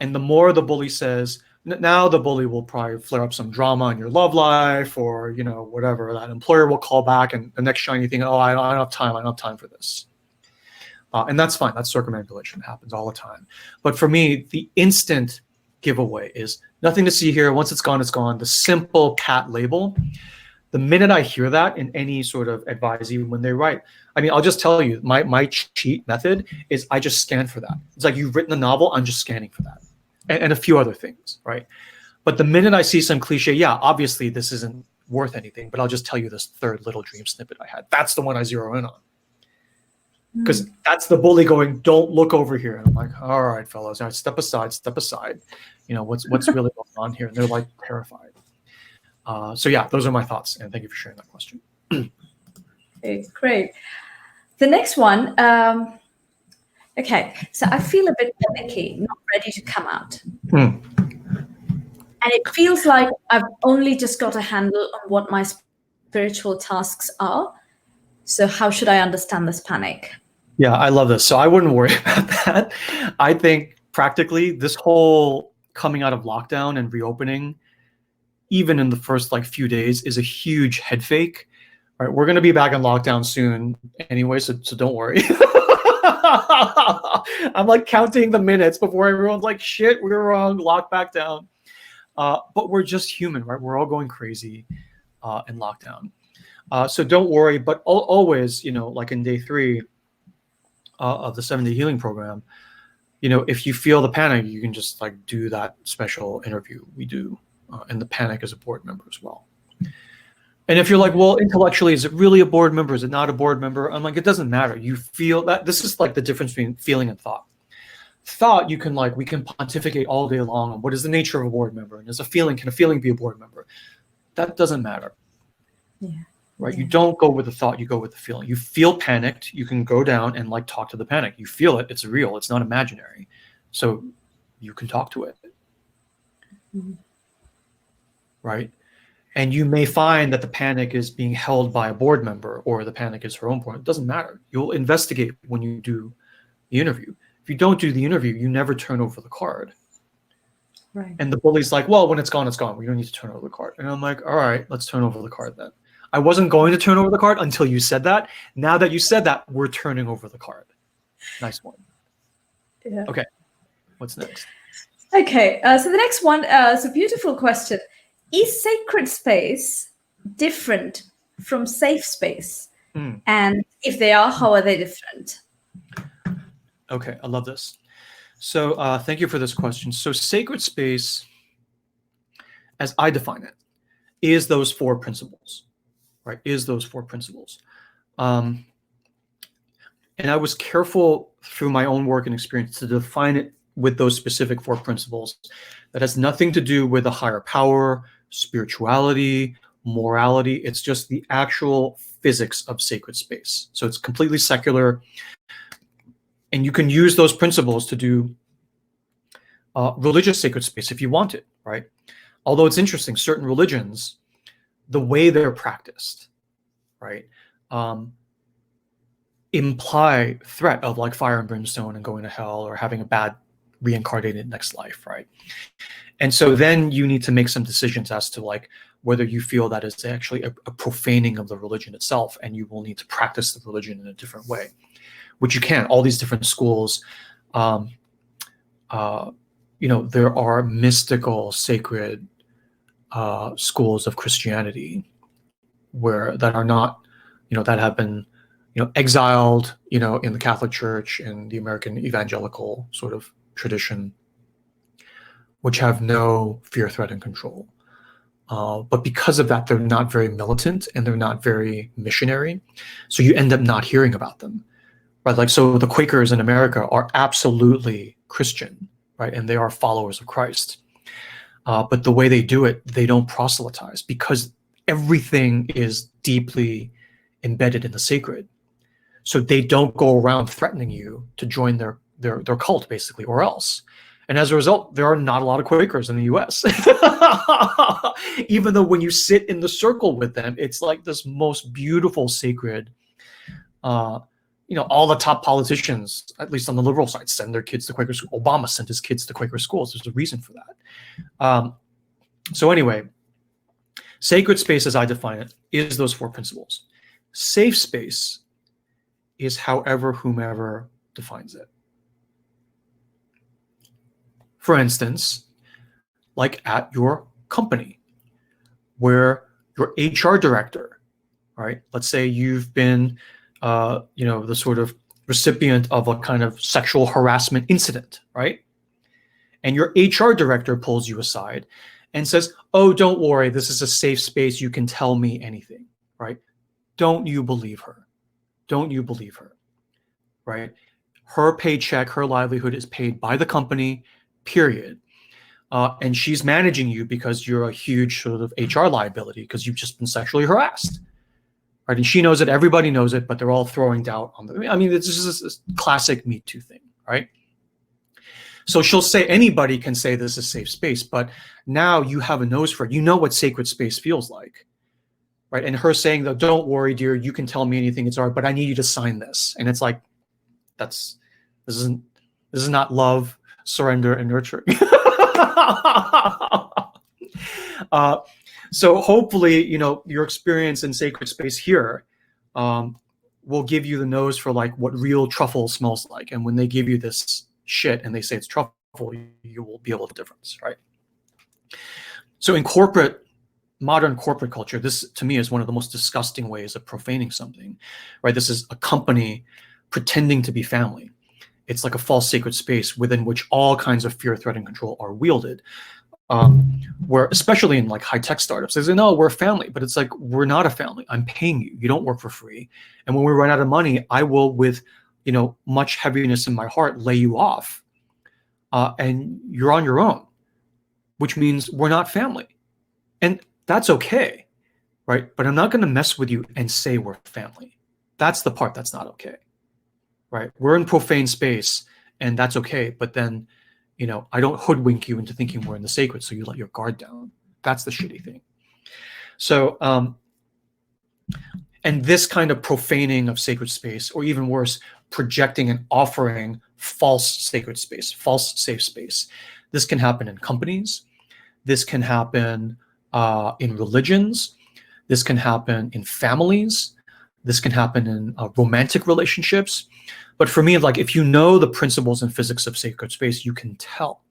And the more the bully says, now the bully will probably flare up some drama in your love life or, whatever. That employer will call back and the next shiny thing, oh, I don't have time for this. And that's fine. That's circumambulation. It happens all the time. But for me, the instant giveaway is nothing to see here. Once it's gone, it's gone. The simple pat label The minute I hear that in any sort of advisee when they write, I mean, I'll just tell you, my cheat method is I just scan for that. It's like you've written a novel, I'm just scanning for that, and a few other things, right? But the minute I see some cliche, yeah, obviously this isn't worth anything, but I'll just tell you this third little dream snippet I had. That's the one I zero in on. Because that's the bully going, don't look over here. And I'm like, all right, fellas, all right, step aside, step aside. You know, what's really going on here? And they're like terrified. So yeah, those are my thoughts. And thank you for sharing that question. Okay, great. The next one, okay, so I feel a bit panicky, not ready to come out. And it feels like I've only just got a handle on what my spiritual tasks are. So how should I understand this panic? Yeah, I love this. So I wouldn't worry about that. I think practically this whole coming out of lockdown and reopening, even in the first like few days, is a huge head fake. All right, we're going to be back in lockdown soon anyway, so don't worry. I'm like counting the minutes before everyone's like, shit, we were wrong, lock back down. But we're just human, right? We're all going crazy in lockdown. So don't worry, but always, you know, like in day 3 of the 7-day healing program, you know, if you feel the panic, you can just like do that special interview we do in the panic as a board member as well. And if you're like, well, intellectually, is it really a board member? Is it not a board member? I'm like, it doesn't matter. You feel that. This is like the difference between feeling and thought. Thought, you can like, we can pontificate all day long on what is the nature of a board member, and is a feeling, can a feeling be a board member? That doesn't matter. Yeah. Right? You don't go with the thought, you go with the feeling. You feel panicked, you can go down and like talk to the panic. You feel it, it's real, it's not imaginary. So you can talk to it. Right? And you may find that the panic is being held by a board member, or the panic is her own board. It doesn't matter. You'll investigate when you do the interview. If you don't do the interview, you never turn over the card. Right. And the bully's like, well, when it's gone, it's gone. We don't need to turn over the card. And I'm like, all right, let's turn over the card then. I wasn't going to turn over the card until you said that. Now that you said that, we're turning over the card. Nice one. Yeah. Okay. What's next? Okay. So the next one is a beautiful question. Is sacred space different from safe space? And if they are, how are they different? Okay. I love this. So thank you for this question. So sacred space, as I define it, is those 4 principles. Right, is those 4 principles. And I was careful through my own work and experience to define it with those specific 4 principles. That has nothing to do with a higher power, spirituality, morality. It's just the actual physics of sacred space. So it's completely secular. And you can use those principles to do religious sacred space if you want it, right? Although it's interesting, certain religions, the way they're practiced, right, imply threat of like fire and brimstone and going to hell or having a bad reincarnated next life, right? And so then you need to make some decisions as to like whether you feel that is actually a profaning of the religion itself, and you will need to practice the religion in a different way, which you can. All these different schools, you know, there are mystical, sacred schools of Christianity that are not, you know, that have been, you know, exiled, you know, in the Catholic Church and the American evangelical sort of tradition, which have no fear, threat, and control. But because of that, they're not very militant and they're not very missionary. So you end up not hearing about them, right? Like, so the Quakers in America are absolutely Christian, right? And they are followers of Christ. But the way they do it, they don't proselytize because everything is deeply embedded in the sacred. So they don't go around threatening you to join their cult, basically, or else. And as a result, there are not a lot of Quakers in the US. Even though when you sit in the circle with them, it's like this most beautiful sacred, you know, all the top politicians, at least on the liberal side, send their kids to Quaker school. Obama sent his kids to Quaker schools. There's a reason for that. So anyway, sacred space, as I define it, is those 4 principles. Safe space is however whomever defines it. For instance, like at your company, where your HR director, right? Let's say you've been, the sort of recipient of a kind of sexual harassment incident, right? And your HR director pulls you aside and says, oh, don't worry, this is a safe space. You can tell me anything, right? Don't you believe her? Don't you believe her, right? Her paycheck, her livelihood is paid by the company, period. And she's managing you because you're a huge sort of HR liability because you've just been sexually harassed, right? And she knows it, everybody knows it, but they're all throwing doubt on the, I mean, it's just this classic Me Too thing, right? So she'll say anybody can say this is safe space, but now you have a nose for it. You know what sacred space feels like, right? And her saying, though, don't worry, dear, you can tell me anything, it's all right, but I need you to sign this. And it's like, this is not love, surrender, and nurturing. So hopefully, your experience in sacred space here will give you the nose for like what real truffle smells like. And when they give you this shit and they say it's truffle, you will be able to difference, right? So in modern corporate culture, this to me is one of the most disgusting ways of profaning something, right? This is a company pretending to be family. It's like a false sacred space within which all kinds of fear, threat, and control are wielded. Where, especially in like high-tech startups, they say, no, we're a family, but it's like, we're not a family. I'm paying you. You don't work for free. And when we run out of money, I will, with much heaviness in my heart, lay you off. And you're on your own, which means we're not family. And that's okay, right? But I'm not going to mess with you and say we're family. That's the part that's not okay, right? We're in profane space, and that's okay. But then, I don't hoodwink you into thinking we're in the sacred, so you let your guard down. That's the shitty thing. So, and this kind of profaning of sacred space, or even worse, projecting and offering false sacred space, false safe space. This can happen in companies. This can happen in religions. This can happen in families. This can happen in romantic relationships. But for me, like, if you know the principles and physics of sacred space, you can tell,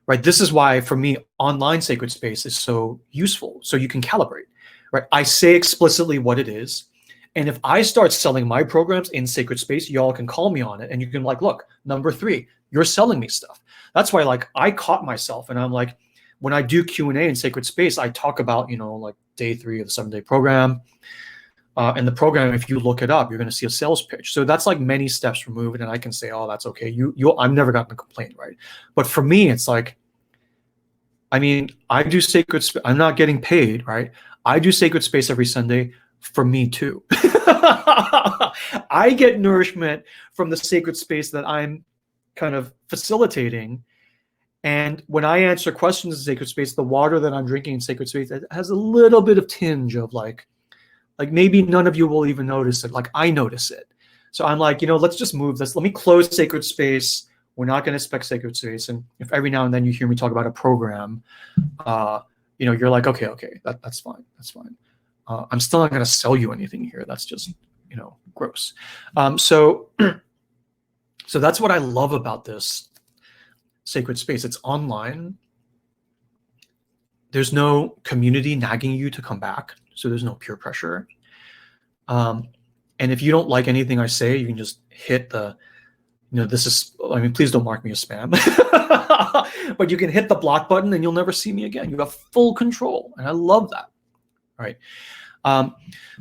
right? This is why, for me, online sacred space is so useful. So you can calibrate, right? I say explicitly what it is. And if I start selling my programs in sacred space, y'all can call me on it. And you can like, look, number 3, you're selling me stuff. That's why, like, I caught myself, and I'm like, when I do Q&A in sacred space, I talk about, like day 3 of the 7-day program. And the program, if you look it up, you're going to see a sales pitch. So that's like many steps removed, and I can say, oh, that's okay. I've never gotten a complaint, right? But for me, it's like, I mean, I do sacred space. I'm not getting paid, right? I do sacred space every Sunday for me too. I get nourishment from the sacred space that I'm kind of facilitating. And when I answer questions in sacred space, the water that I'm drinking in sacred space, it has a little bit of tinge of like maybe none of you will even notice it. Like, I notice it. So I'm like, let's just move this. Let me close sacred space. We're not going to expect sacred space. And if every now and then you hear me talk about a program, you're like, okay, that's fine. That's fine. I'm still not going to sell you anything here. That's just, gross. So that's what I love about this sacred space. It's online. There's no community nagging you to come back. So there's no peer pressure. And if you don't like anything I say, you can just hit the, please don't mark me as spam. But you can hit the block button and you'll never see me again. You have full control. And I love that. Right.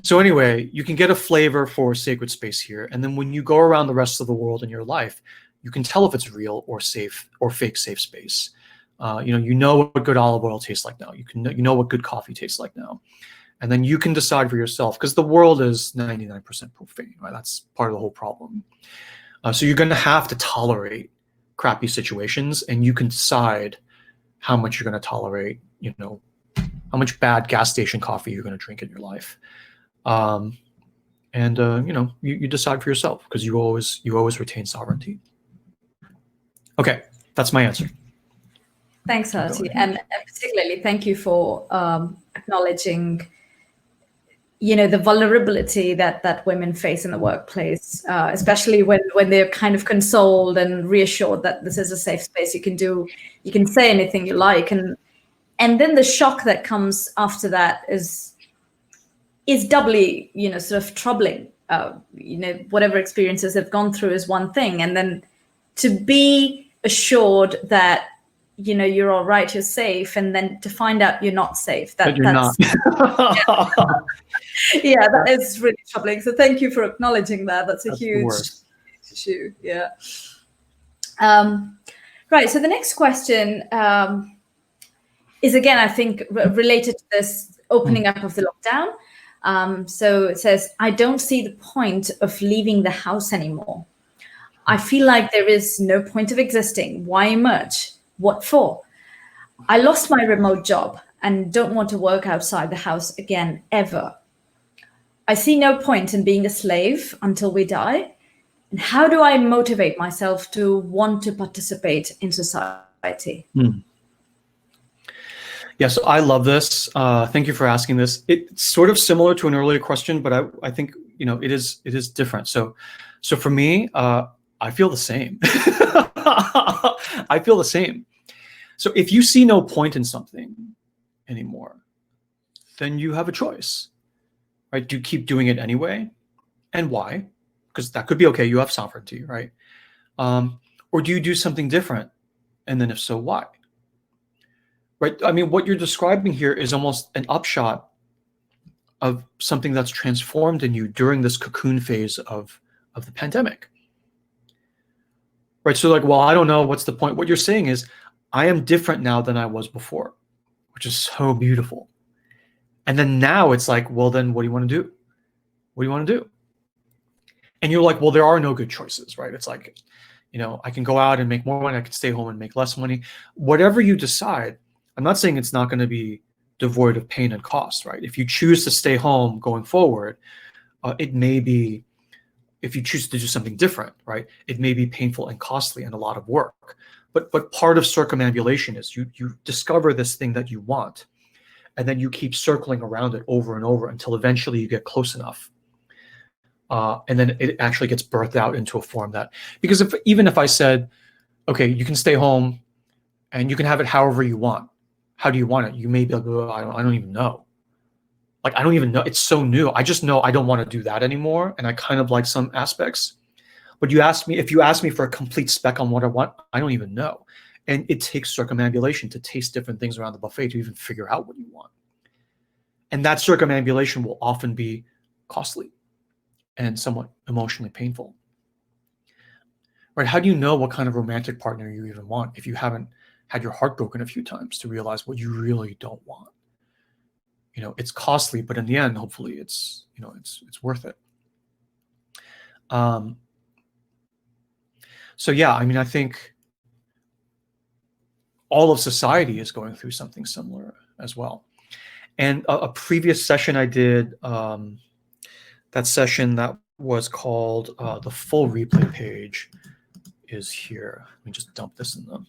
So anyway, you can get a flavor for sacred space here. And then when you go around the rest of the world in your life, you can tell if it's real or safe or fake safe space. You know what good olive oil tastes like now. You know what good coffee tastes like now. And then you can decide for yourself, because the world is 99% profane, right? That's part of the whole problem. So you're going to have to tolerate crappy situations, and you can decide how much you're going to tolerate, how much bad gas station coffee you're going to drink in your life. You decide for yourself, because you always retain sovereignty. Okay, that's my answer. Thanks, Artie. And particularly thank you for acknowledging the vulnerability that women face in the workplace, especially when they're kind of consoled and reassured that this is a safe space. You can say anything you like, and then the shock that comes after that is is doubly, sort of troubling. Whatever experiences they've gone through is one thing, and then to be assured that you're all right, you're safe, and then to find out you're not safe. That you're not. Yeah, that is really troubling. So thank you for acknowledging that. That's a huge issue. Yeah. Right. So the next question is, again, I think, related to this opening up of the lockdown. So it says, I don't see the point of leaving the house anymore. I feel like there is no point of existing. Why emerge? What for? I lost my remote job and don't want to work outside the house again, ever. I see no point in being a slave until we die. And how do I motivate myself to want to participate in society? Yeah, so I love this. Thank you for asking this. It's sort of similar to an earlier question, but I think it is different. So for me, I feel the same. I feel the same. So if you see no point in something anymore, then you have a choice, right? Do you keep doing it anyway? And why? Because that could be okay. You have sovereignty, right? Or do you do something different? And then if so, why? Right? I mean, what you're describing here is almost an upshot of something that's transformed in you during this cocoon phase of the pandemic. Right? So like, well, I don't know, what's the point? What you're saying is, I am different now than I was before, which is so beautiful. And then now it's like, well, then what do you want to do? What do you want to do? And you're like, well, there are no good choices, right? It's like, I can go out and make more money. I can stay home and make less money. Whatever you decide, I'm not saying it's not going to be devoid of pain and cost, right? If you choose to stay home going forward, it may be, if you choose to do something different, right? It may be painful and costly and a lot of work. But part of circumambulation is you discover this thing that you want, and then you keep circling around it over and over until eventually you get close enough. And then it actually gets birthed out into a form that, because even if I said, okay, you can stay home and you can have it however you want. How do you want it? You may be like, oh, I don't even know. Like, I don't even know. It's so new. I just know I don't want to do that anymore. And I kind of like some aspects. But if you ask me for a complete spec on what I want, I don't even know. And it takes circumambulation to taste different things around the buffet to even figure out what you want. And that circumambulation will often be costly and somewhat emotionally painful. Right? How do you know what kind of romantic partner you even want if you haven't had your heart broken a few times to realize what you really don't want? It's costly, but in the end, hopefully it's worth it. So yeah, I mean, I think all of society is going through something similar as well. And a previous session I did, that session that was called, the full replay page is here. Let me just dump this in the,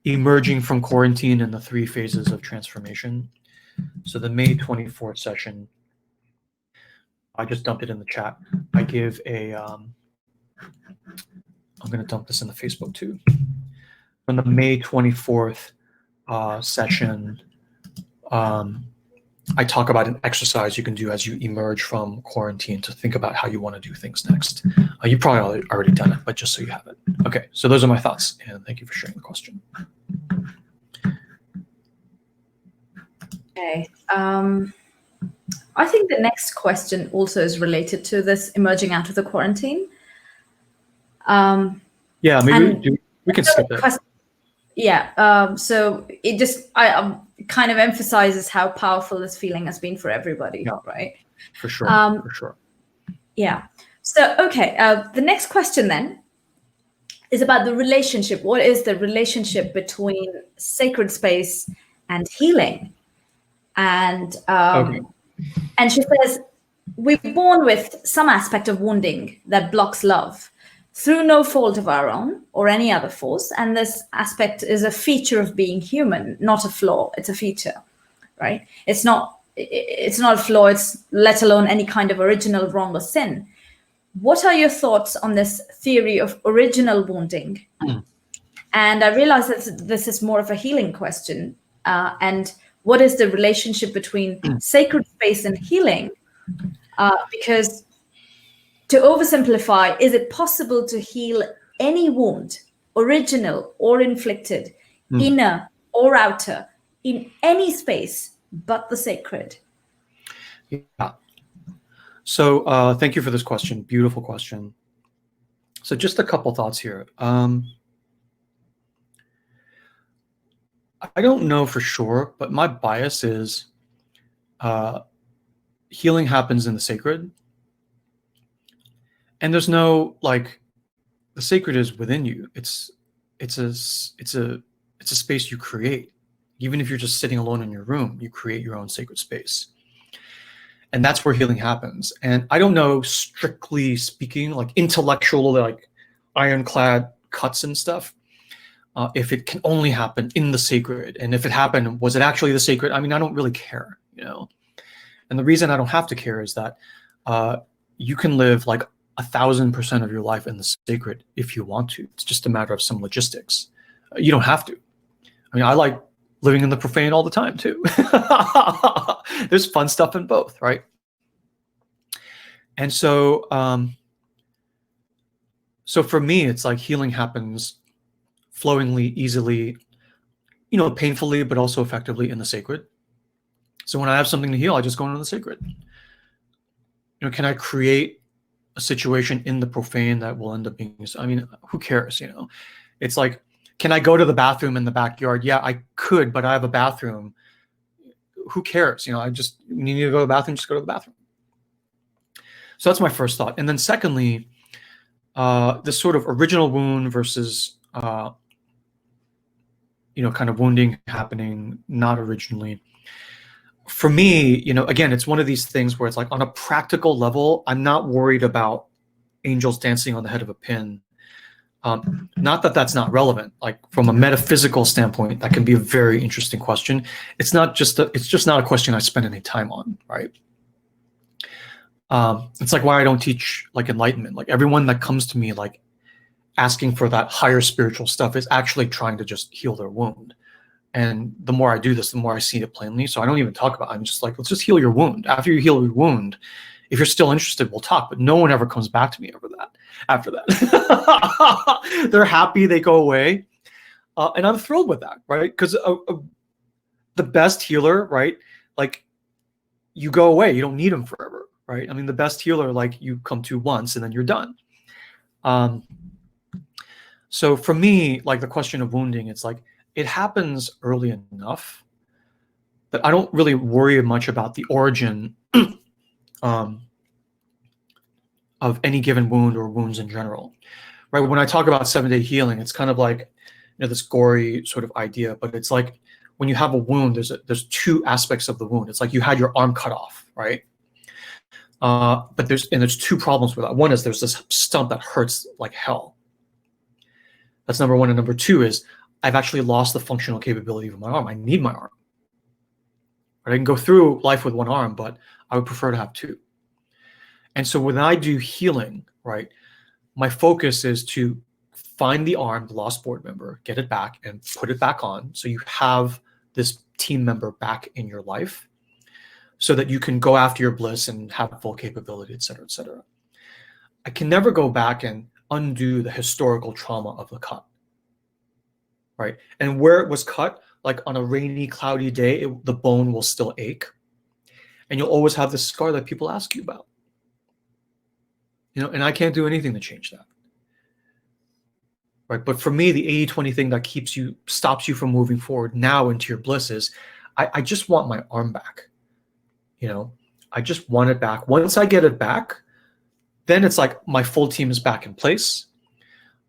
emerging from quarantine and the 3 phases of transformation. So the May 24th session, I just dumped it in the chat. I give I'm going to dump this in the Facebook too. From the May 24th session, I talk about an exercise you can do as you emerge from quarantine to think about how you want to do things next. You probably already done it, but just so you have it. Okay, so those are my thoughts, and thank you for sharing the question. Okay. I think the next question also is related to this emerging out of the quarantine. Yeah, maybe we can skip it. Yeah, so it just kind of emphasizes how powerful this feeling has been for everybody, right? For sure, for sure. Yeah. So, okay, the next question then is about the relationship. What is the relationship between sacred space and healing? And and she says, we're born with some aspect of wounding that blocks love through no fault of our own or any other force. And this aspect is a feature of being human, not a flaw. It's a feature, right? It's not a flaw. It's let alone any kind of original wrong or sin. What are your thoughts on this theory of original wounding? And I realize that this is more of a healing question. And what is the relationship between sacred space and healing? Because to oversimplify, is it possible to heal any wound, original or inflicted, inner or outer, in any space but the sacred? Yeah. So thank you for this question. Beautiful question. So just a couple thoughts here. I don't know for sure, but my bias is healing happens in the sacred. And there's no, like, the sacred is within you. It's a space you create. Even if you're just sitting alone in your room, you create your own sacred space. And that's where healing happens. And I don't know, strictly speaking, like intellectual, like ironclad cuts and stuff, if it can only happen in the sacred. And if it happened, was it actually the sacred? I mean, I don't really care, you know. And the reason I don't have to care is that you can live like 1,000% of your life in the sacred if you want to. It's just a matter of some logistics. You don't have to. I mean, I like living in the profane all the time too. There's fun stuff in both, right? And so, so for me, it's like healing happens flowingly, easily, you know, painfully, but also effectively in the sacred. So when I have something to heal, I just go into the sacred. You know, can I create a situation in the profane that will end up being, I mean, who cares, you know? It's like, can I go to the bathroom in the backyard? Yeah, I could, but I have a bathroom. Who cares? You know, you need to go to the bathroom, just go to the bathroom. So that's my first thought. And then secondly, this sort of original wound versus, you know, kind of wounding happening not originally. For me, you know, again, it's one of these things where it's like on a practical level, I'm not worried about angels dancing on the head of a pin. Not that that's not relevant. Like from a metaphysical standpoint, that can be a very interesting question. It's just not a question I spend any time on, right? It's like why I don't teach like enlightenment. Like everyone that comes to me like asking for that higher spiritual stuff is actually trying to just heal their wound. And the more I do this, the more I see it plainly. So I don't even talk about it. I'm just like, let's just heal your wound. After you heal your wound, if you're still interested, we'll talk. But no one ever comes back to me after that. They're happy, they go away. And I'm thrilled with that, right? Because the best healer, right? Like you go away, you don't need them forever, right? I mean, the best healer, like you come to once and then you're done. So for me, like the question of wounding, it's like, it happens early enough that I don't really worry much about the origin of any given wound or wounds in general, right? When I talk about 7-day healing, it's kind of like, you know, this gory sort of idea, but it's like when you have a wound, there's two aspects of the wound. It's like you had your arm cut off, right? But there's two problems with that. One is there's this stump that hurts like hell. That's number one. And number two is I've actually lost the functional capability of my arm. I need my arm. Right? I can go through life with one arm, but I would prefer to have two. And so when I do healing, right, my focus is to find the arm, the lost board member, get it back and put it back on. So you have this team member back in your life so that you can go after your bliss and have full capability, et cetera, et cetera. I can never go back and undo the historical trauma of the cut. Right. And where it was cut, like on a rainy, cloudy day, the bone will still ache. And you'll always have this scar that people ask you about. You know, and I can't do anything to change that. Right. But for me, the 80-20 thing that stops you from moving forward now into your bliss is I just want my arm back. You know, I just want it back. Once I get it back, then it's like my full team is back in place.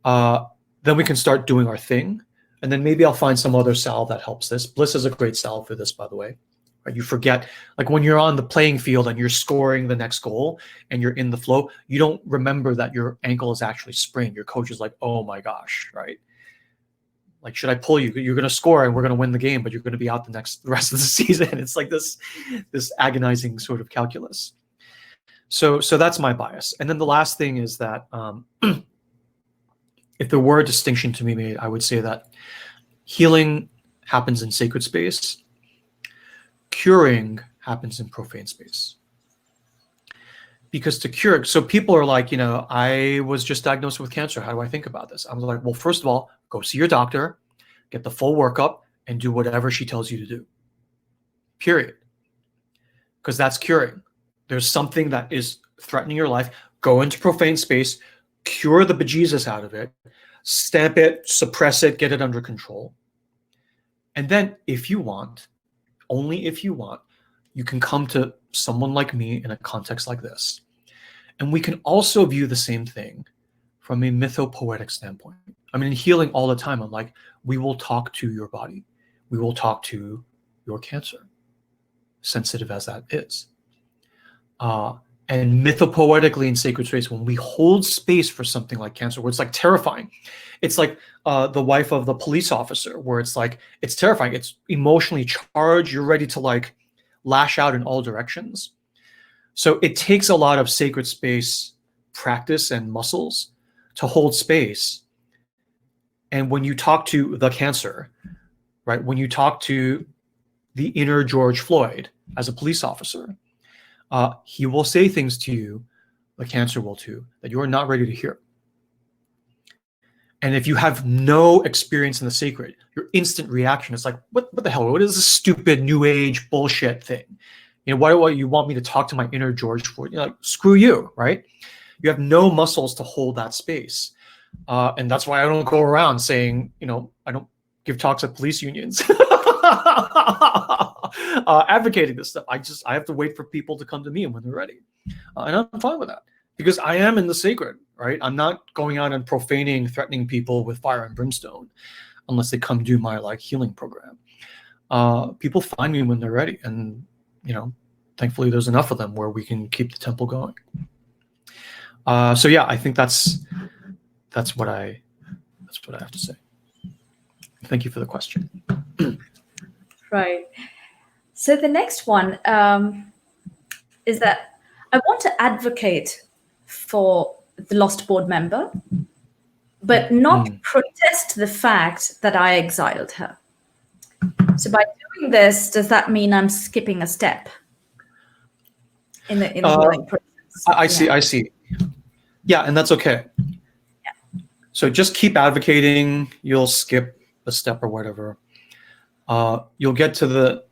Then we can start doing our thing. And then maybe I'll find some other salve that helps this. Bliss is a great salve for this, by the way. Right? You forget, like when you're on the playing field and you're scoring the next goal and you're in the flow, you don't remember that your ankle is actually sprained. Your coach is like, oh my gosh, right? Like, should I pull you? You're going to score and we're going to win the game, but you're going to be out the rest of the season. It's like this agonizing sort of calculus. So that's my bias. And then the last thing is that if there were a distinction to be made, I would say that healing happens in sacred space, curing happens in profane space. Because to cure, so people are like, I was just diagnosed with cancer. How do I think about this? I'm like, well, first of all, go see your doctor, get the full workup, and do whatever she tells you to do. Period. Because that's curing. There's something that is threatening your life. Go into profane space, cure the bejesus out of it, stamp it, suppress it, get it under control. And then if you want, only if you want, you can come to someone like me in a context like this. And we can also view the same thing from a mythopoetic standpoint. I mean, in healing all the time, I'm like, we will talk to your body. We will talk to your cancer, sensitive as that is. And mythopoetically in sacred space, when we hold space for something like cancer, where it's like terrifying, it's like the wife of the police officer, where it's like, it's terrifying. It's emotionally charged. You're ready to like lash out in all directions. So it takes a lot of sacred space practice and muscles to hold space. And when you talk to the cancer, right? When you talk to the inner George Floyd as a police officer, he will say things to you, the cancer will too, that you are not ready to hear. And if you have no experience in the sacred, your instant reaction is like, what the hell? What is this stupid new age bullshit thing? Why do you want me to talk to my inner George Floyd? You're like, screw you, right? You have no muscles to hold that space. And that's why I don't go around saying, I don't give talks at police unions advocating this stuff. I have to wait for people to come to me when they're ready. And I'm fine with that because I am in the sacred, right? I'm not going out and profaning, threatening people with fire and brimstone unless they come do my like healing program. People find me when they're ready. And, thankfully there's enough of them where we can keep the temple going. So yeah, I think that's what I have to say. Thank you for the question. Right. So the next one is that I want to advocate for the lost board member, but not protest the fact that I exiled her. So by doing this, does that mean I'm skipping a step in the healing process? I see. Yeah, and that's okay. Yeah. So just keep advocating. You'll skip a step or whatever. You'll get to the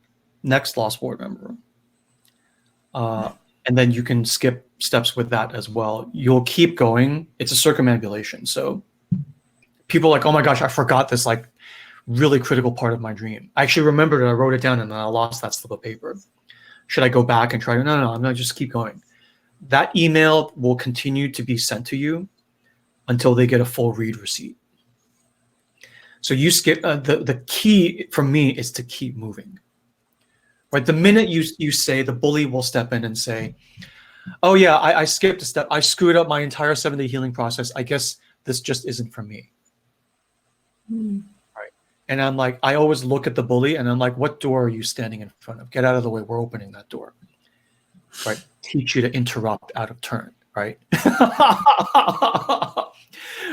next lost board member. And then you can skip steps with that as well. You'll keep going. It's a circumambulation. So people are like, oh my gosh, I forgot this like really critical part of my dream. I actually remembered it. I wrote it down and then I lost that slip of paper. Should I go back and try to? No, I'm going to just keep going. That email will continue to be sent to you until they get a full read receipt. So you skip, the key for me is to keep moving. Right, the minute you say, the bully will step in and say, oh yeah, I skipped a step. I screwed up my entire 7-day healing process. I guess this just isn't for me. Right. And I'm like, I always look at the bully and I'm like, what door are you standing in front of? Get out of the way. We're opening that door. Right. Teach you to interrupt out of turn. Right.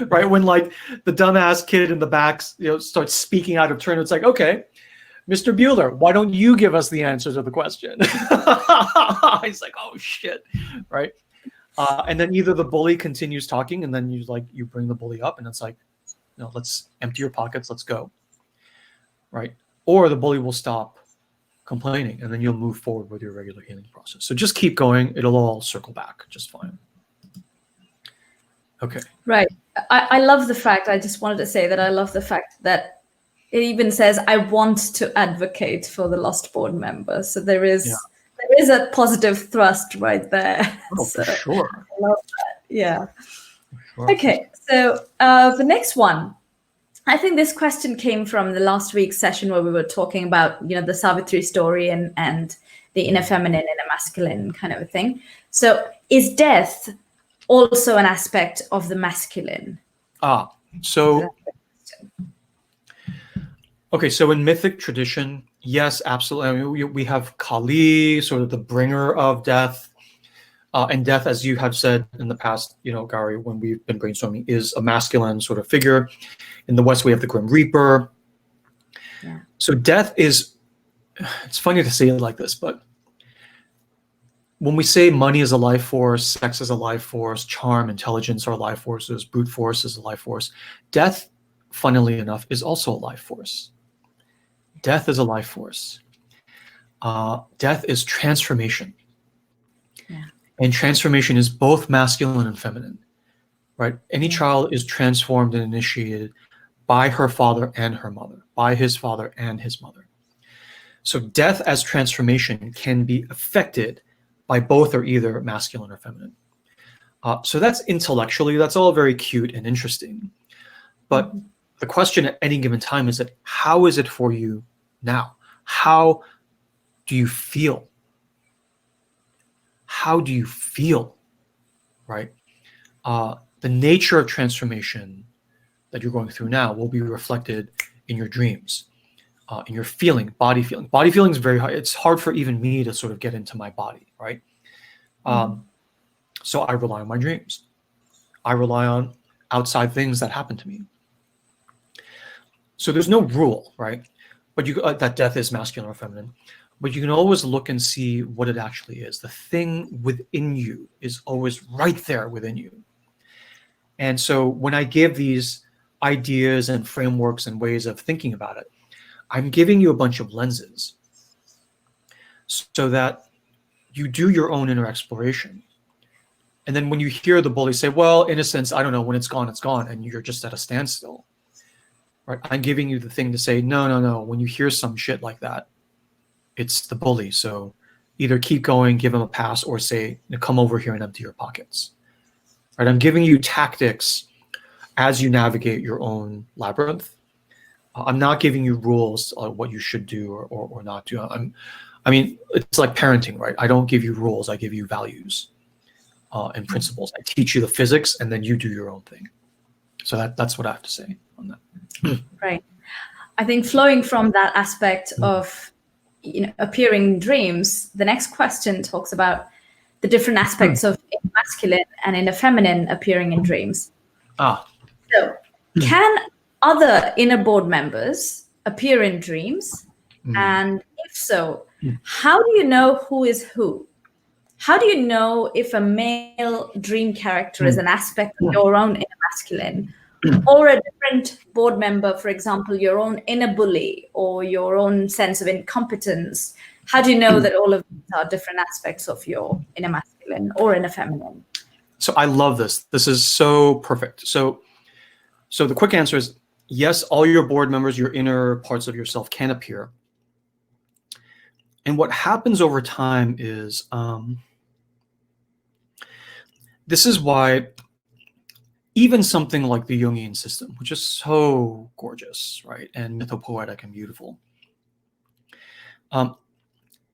Right. When like the dumbass kid in the back, starts speaking out of turn, it's like, okay, Mr. Bueller, why don't you give us the answer to the question? He's like, oh shit. Right. And then either the bully continues talking and then you bring the bully up and it's like, let's empty your pockets. Let's go. Right. Or the bully will stop complaining and then you'll move forward with your regular healing process. So just keep going. It'll all circle back just fine. Okay. Right. I love the fact, I just wanted to say that I love the fact that it even says, I want to advocate for the lost board member. So there is a positive thrust right there. Oh, so, for sure. I love that. Yeah. Sure. Okay. So the next one, I think this question came from the last week's session where we were talking about, the Savitri story and the inner feminine, inner masculine kind of a thing. So is death also an aspect of the masculine? Okay, so in mythic tradition, yes, absolutely. I mean, we have Kali, sort of the bringer of death. And death, as you have said in the past, Gary, when we've been brainstorming, is a masculine sort of figure. In the West, we have the Grim Reaper. Yeah. So death is it's funny to say it like this, but when we say money is a life force, sex is a life force, charm, intelligence are life forces, brute force is a life force, death, funnily enough, is also a life force. Death is a life force. Death is transformation. Yeah. And transformation is both masculine and feminine, right? Any child is transformed and initiated by her father and her mother, by his father and his mother. So death as transformation can be affected by both or either masculine or feminine. So that's intellectually, that's all very cute and interesting. But the question at any given time is that how is it for you now? How do you feel? How do you feel, right? The nature of transformation that you're going through now will be reflected in your dreams, in your feeling, body feeling. Body feeling is very hard. It's hard for even me to sort of get into my body, right? So I rely on my dreams. I rely on outside things that happen to me. So there's no rule, right? But you that death is masculine or feminine. But you can always look and see what it actually is. The thing within you is always right there within you. And so when I give these ideas and frameworks and ways of thinking about it, I'm giving you a bunch of lenses so that you do your own inner exploration. And then when you hear the bully say, well, innocence, I don't know, when it's gone, and you're just at a standstill, right? I'm giving you the thing to say, no. When you hear some shit like that, it's the bully. So either keep going, give him a pass, or say, come over here and empty your pockets. Right? I'm giving you tactics as you navigate your own labyrinth. I'm not giving you rules on what you should do or not do. I mean, it's like parenting, right? I don't give you rules. I give you values and principles. I teach you the physics, and then you do your own thing. So that's what I have to say on that. Right. I think flowing from that aspect of appearing in dreams, the next question talks about the different aspects of in masculine and in a feminine appearing in dreams. So can other inner board members appear in dreams? And if so, how do you know who is who? How do you know if a male dream character is an aspect of your own inner masculine, or a different board member, for example, your own inner bully or your own sense of incompetence? How do you know that all of these are different aspects of your inner masculine or inner feminine? So I love this. This is so perfect. So the quick answer is yes, all your board members, your inner parts of yourself can appear. And what happens over time is this is why even something like the Jungian system, which is so gorgeous, right, and mythopoetic and beautiful,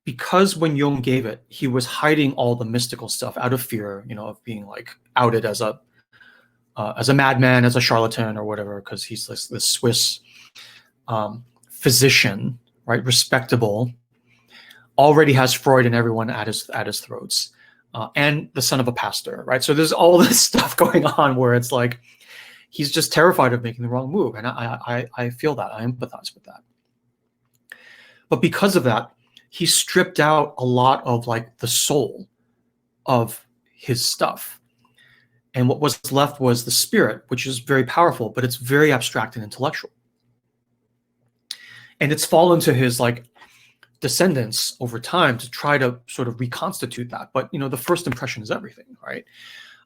because when Jung gave it, he was hiding all the mystical stuff out of fear, of being like outed as a madman, as a charlatan or whatever, because he's this Swiss physician, right, respectable, already has Freud and everyone at his throats. And the son of a pastor, right? So there's all this stuff going on where it's like he's just terrified of making the wrong move, and I feel that, I empathize with that. But because of that, he stripped out a lot of like the soul of his stuff, and what was left was the spirit, which is very powerful, but it's very abstract and intellectual, and it's fallen to his like descendants over time to try to sort of reconstitute that. But the first impression is everything, right?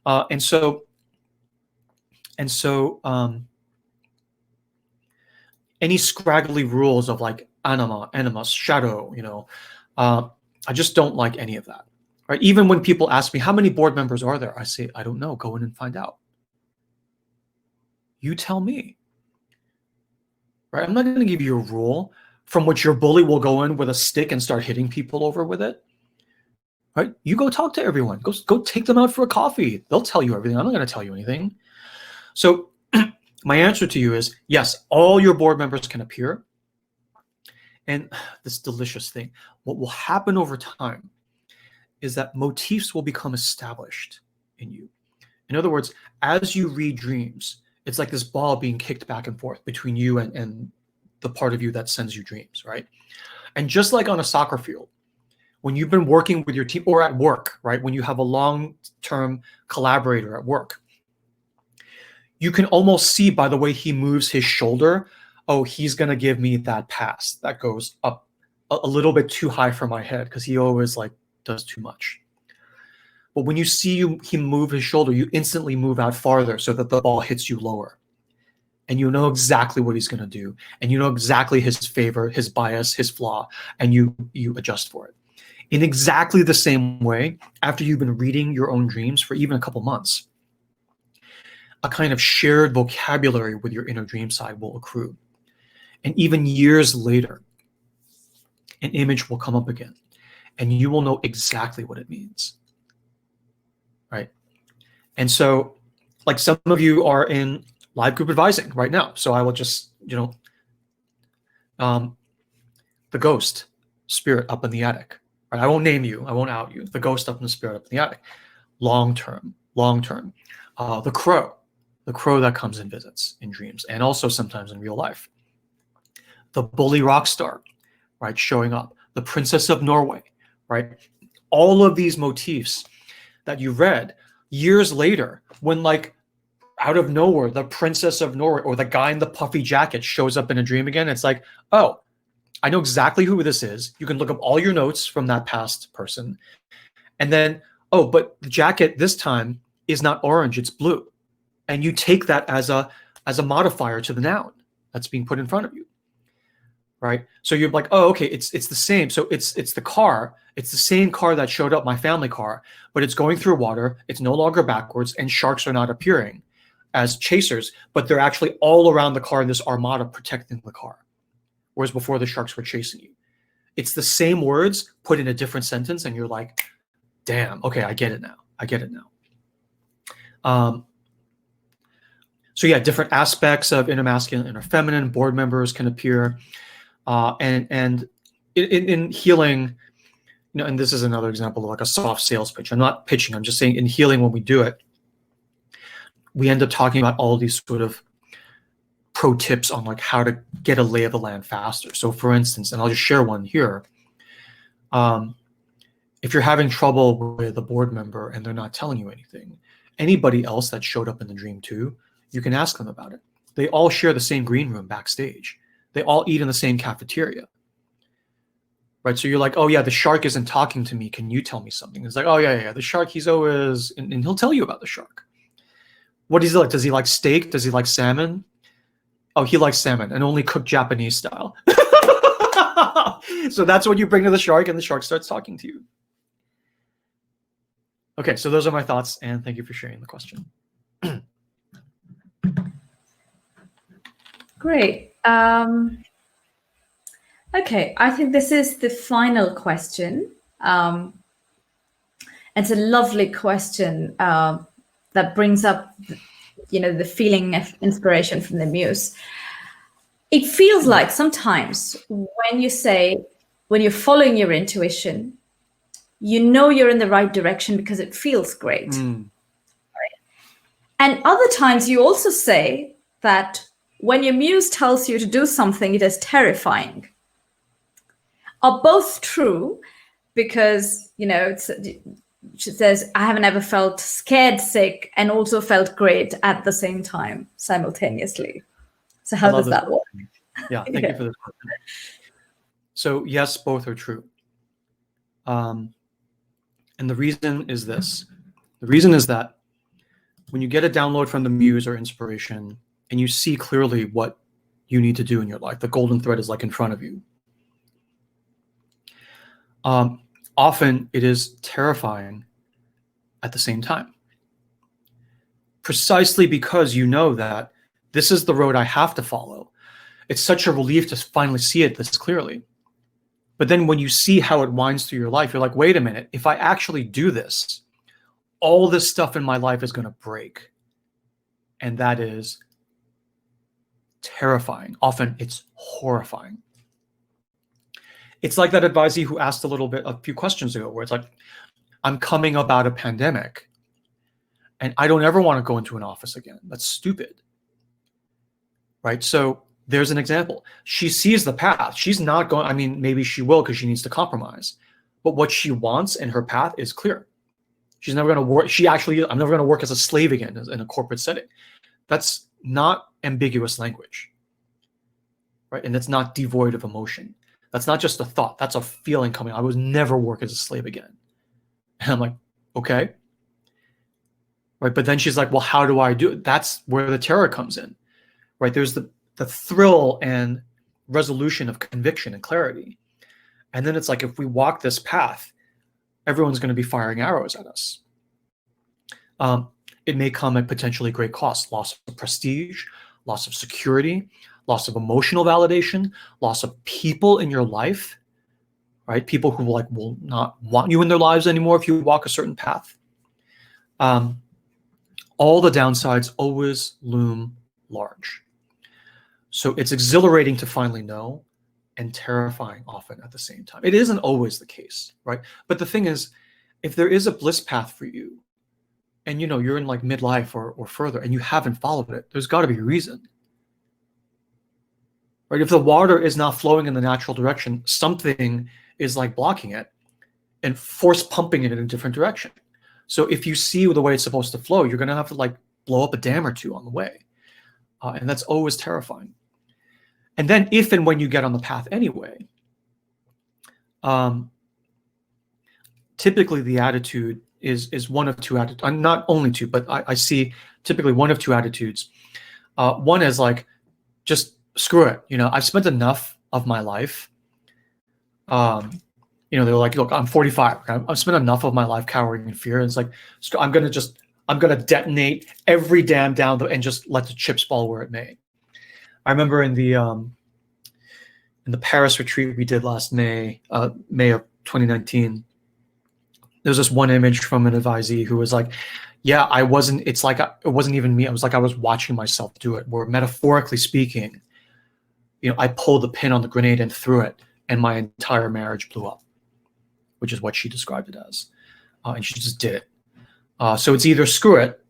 And so any scraggly rules of like anima, animus, shadow, I just don't like any of that, right? Even when people ask me how many board members are there, I say, I don't know, go in and find out. You tell me, right? I'm not going to give you a rule from which your bully will go in with a stick and start hitting people over with it, right? You go talk to everyone. Go take them out for a coffee. They'll tell you everything. I'm not going to tell you anything. So my answer to you is yes, all your board members can appear. And this delicious thing, what will happen over time is that motifs will become established in you. In other words, as you read dreams, it's like this ball being kicked back and forth between you and the part of you that sends you dreams, right? And just like on a soccer field, when you've been working with your team, or at work, right? When you have a long-term collaborator at work, you can almost see by the way he moves his shoulder, oh, he's going to give me that pass that goes up a little bit too high for my head, because he always like does too much. But when you see him move his shoulder, you instantly move out farther so that the ball hits you lower. And you know exactly what he's going to do. And you know exactly his favor, his bias, his flaw, and you adjust for it. In exactly the same way, after you've been reading your own dreams for even a couple months, a kind of shared vocabulary with your inner dream side will accrue. And even years later, an image will come up again, and you will know exactly what it means, right? And so, like, some of you are in live group advising right now. So I will just, the ghost spirit up in the attic. Right? I won't name you. I won't out you. The ghost up in the spirit up in the attic. Long term. The crow that comes and visits in dreams, and also sometimes in real life. The bully rock star, right, showing up. The princess of Norway, right? All of these motifs that you read years later, when like out of nowhere, the princess of Norway or the guy in the puffy jacket shows up in a dream again. It's like, oh, I know exactly who this is. You can look up all your notes from that past person. And then, oh, but the jacket this time is not orange, it's blue. And you take that as a modifier to the noun that's being put in front of you. Right? So you're like, oh, okay, it's the same. So it's the car. It's the same car that showed up, my family car, but it's going through water. It's no longer backwards, and sharks are not appearing as chasers, but they're actually all around the car in this armada protecting the car. Whereas before, the sharks were chasing you. It's the same words put in a different sentence, and you're like, damn, okay, I get it now. So yeah, different aspects of inner masculine, inner feminine, board members can appear. And in healing, and this is another example of like a soft sales pitch. I'm not pitching, I'm just saying in healing, when we do it, we end up talking about all these sort of pro tips on like how to get a lay of the land faster. So for instance, and I'll just share one here. If you're having trouble with a board member and they're not telling you anything, anybody else that showed up in the dream too, you can ask them about it. They all share the same green room backstage. They all eat in the same cafeteria, right? So you're like, oh yeah, the shark isn't talking to me. Can you tell me something? It's like, oh yeah, the shark, he's always, and he'll tell you about the shark. What does he like? Does he like steak? Does he like salmon? Oh, he likes salmon, and only cooked Japanese style. So that's what you bring to the shark, and the shark starts talking to you. Okay, so those are my thoughts, and thank you for sharing the question. Great. Okay, I think this is the final question. It's a lovely question that brings up, the feeling of inspiration from the muse. It feels like sometimes when you're following your intuition, you're in the right direction because it feels great. Right? And other times you also say that when your muse tells you to do something, it is terrifying. Are both true? Because, she says, I haven't ever felt scared, sick, and also felt great at the same time, simultaneously. So how does that work? Yeah, thank you for this question. So yes, both are true. And the reason is this. The reason is that when you get a download from the muse or inspiration, and you see clearly what you need to do in your life, the golden thread is like in front of you. Often it is terrifying at the same time. Precisely because you know that this is the road I have to follow. It's such a relief to finally see it this clearly. But then when you see how it winds through your life, you're like, wait a minute, if I actually do this, all this stuff in my life is going to break. And that is terrifying. Often it's horrifying. It's like that advisee who asked a few questions ago, where it's like, I'm coming up out of pandemic and I don't ever want to go into an office again. That's stupid. Right? So There's an example. She sees the path. She's not going, I mean, maybe she will because she needs to compromise. But what she wants and her path is clear. She's never going to work. I'm never going to work as a slave again in a corporate setting. That's not ambiguous language, right? And it's not devoid of emotion. That's not just a thought. That's a feeling coming. I would never work as a slave again. And I'm like, okay. Right. But then she's like, well, how do I do it? That's where the terror comes in, right? There's the thrill and resolution of conviction and clarity. And then it's like, if we walk this path, everyone's going to be firing arrows at us. It may come at potentially great cost, loss of prestige, loss of security, loss of emotional validation, loss of people in your life, right? People who will not want you in their lives anymore if you walk a certain path. All the downsides always loom large. So it's exhilarating to finally know and terrifying often at the same time. It isn't always the case, right? But the thing is, if there is a bliss path for you and you're in like midlife or further and you haven't followed it, there's got to be a reason. Right? If the water is not flowing in the natural direction, something is like blocking it and force pumping it in a different direction. So if you see the way it's supposed to flow, you're going to have to like blow up a dam or two on the way. And that's always terrifying. And then if and when you get on the path anyway, typically the attitude is one of two attitudes. Not only two, but I see typically one of two attitudes. One is like, just screw it. I've spent enough of my life. They're like, look, I'm 45. I've spent enough of my life cowering in fear. And it's like, I'm going to detonate every dam down and just let the chips fall where it may. I remember in the Paris retreat we did last May of 2019, there's this one image from an advisee who was like, yeah, it wasn't even me. It was like I was watching myself do it, where metaphorically speaking, I pulled the pin on the grenade and threw it, and my entire marriage blew up, which is what she described it as. And she just did it. So it's either screw it,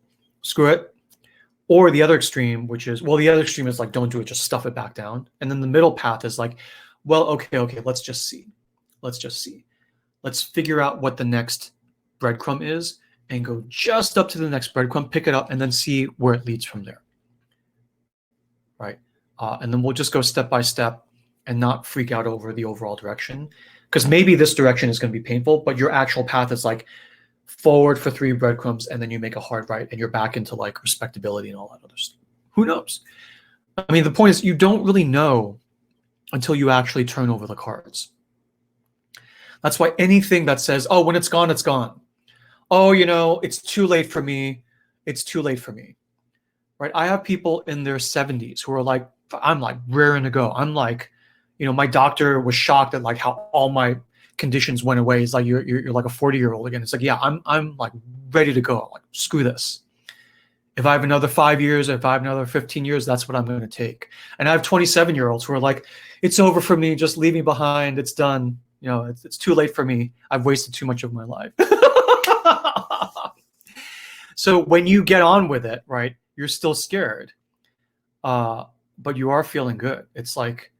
or the other extreme, which is, the other extreme is like, don't do it, just stuff it back down. And then the middle path is like, okay, let's just see. Let's figure out what the next breadcrumb is and go just up to the next breadcrumb, pick it up, and then see where it leads from there. Right? And then we'll just go step by step and not freak out over the overall direction. Because maybe this direction is going to be painful, but your actual path is like forward for 3 breadcrumbs, and then you make a hard right, and you're back into like respectability and all that other stuff. Who knows? I mean, the point is, you don't really know until you actually turn over the cards. That's why anything that says, oh, when it's gone, it's gone. Oh, it's too late for me. It's too late for me. Right? I have people in their 70s who are like, I'm like raring to go. I'm like, my doctor was shocked at like how all my conditions went away. It's like you're like a 40-year-old again. It's like, yeah, I'm like ready to go. I'm like, screw this. If I have another 5 years, if I have another 15 years, that's what I'm going to take. And I have 27-year-olds who are like, it's over for me. Just leave me behind. It's done. It's too late for me. I've wasted too much of my life. So when you get on with it, right, you're still scared, but you are feeling good. It's like,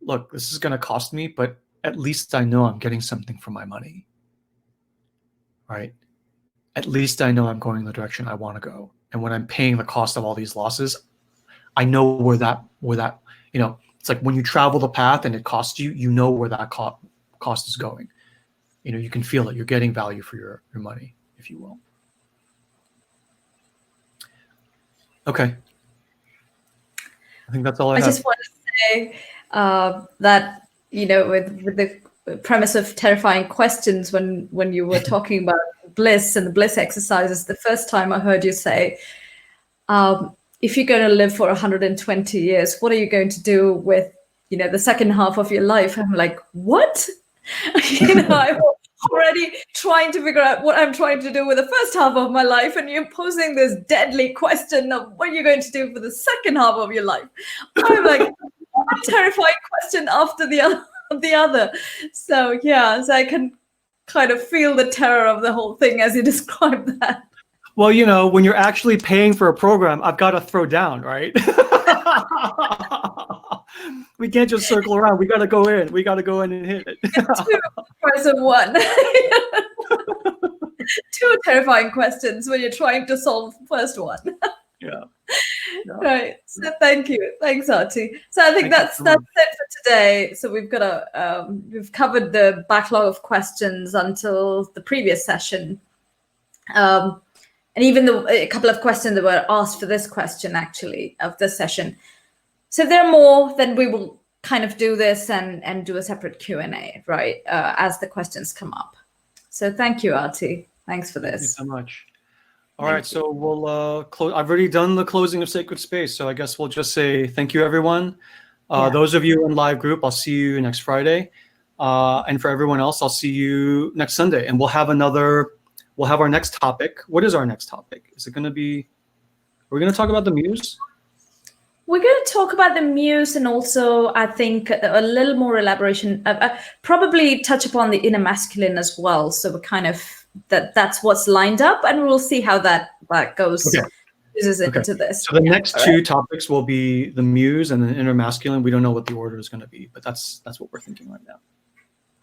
look, this is going to cost me, but at least I know I'm getting something for my money, right? At least I know I'm going in the direction I want to go. And when I'm paying the cost of all these losses, I know where that, it's like when you travel the path and it costs you, you know where that cost is going. You can feel it. You're getting value for your money, if you will. Okay. I think that's all I have. I just want to say that, with the premise of terrifying questions, when you were talking about bliss and the bliss exercises, the first time I heard you say, if you're going to live for 120 years, what are you going to do with, the second half of your life? I'm like, what? I'm already trying to figure out what I'm trying to do with the first half of my life, and you're posing this deadly question of what you're going to do for the second half of your life. I'm like, one terrifying question after the other. So yeah, so I can kind of feel the terror of the whole thing as you describe that. Well, when you're actually paying for a program, I've got to throw down, right? We can't just circle around. We got to go in. We got to go in and hit it. Two price of one. Two terrifying questions when you're trying to solve the first one. Yeah. Right. So thank you. Thanks, Artie. So I think that's it for today. So we've got we've covered the backlog of questions until the previous session. And even a couple of questions that were asked for this question, actually, of this session. So if there are more, then we will kind of do this and do a separate Q&A, right, as the questions come up. So thank you, Artie. Thanks for this. Thank you so much. All right, so we'll close. I've already done the closing of Sacred Space, so I guess we'll just say thank you, everyone. Those of you in live group, I'll see you next Friday. And for everyone else, I'll see you next Sunday. And we'll have our next topic. What is our next topic? Is it going to be, we're going to talk about the muse? We're going to talk about the muse, and also, I think, a little more elaboration, probably touch upon the inner masculine as well. So we're kind of, that's what's lined up, and we'll see how that goes. Okay. Into this. So the next two topics will be the muse and the inner masculine. We don't know what the order is going to be, but that's what we're thinking right now.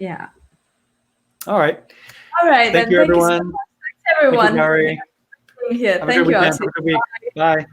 Yeah. All right. Thank you, everyone. So much. Thanks, everyone. Thank you, Gary. Here. Have Thank you, a Artie. good week. Bye.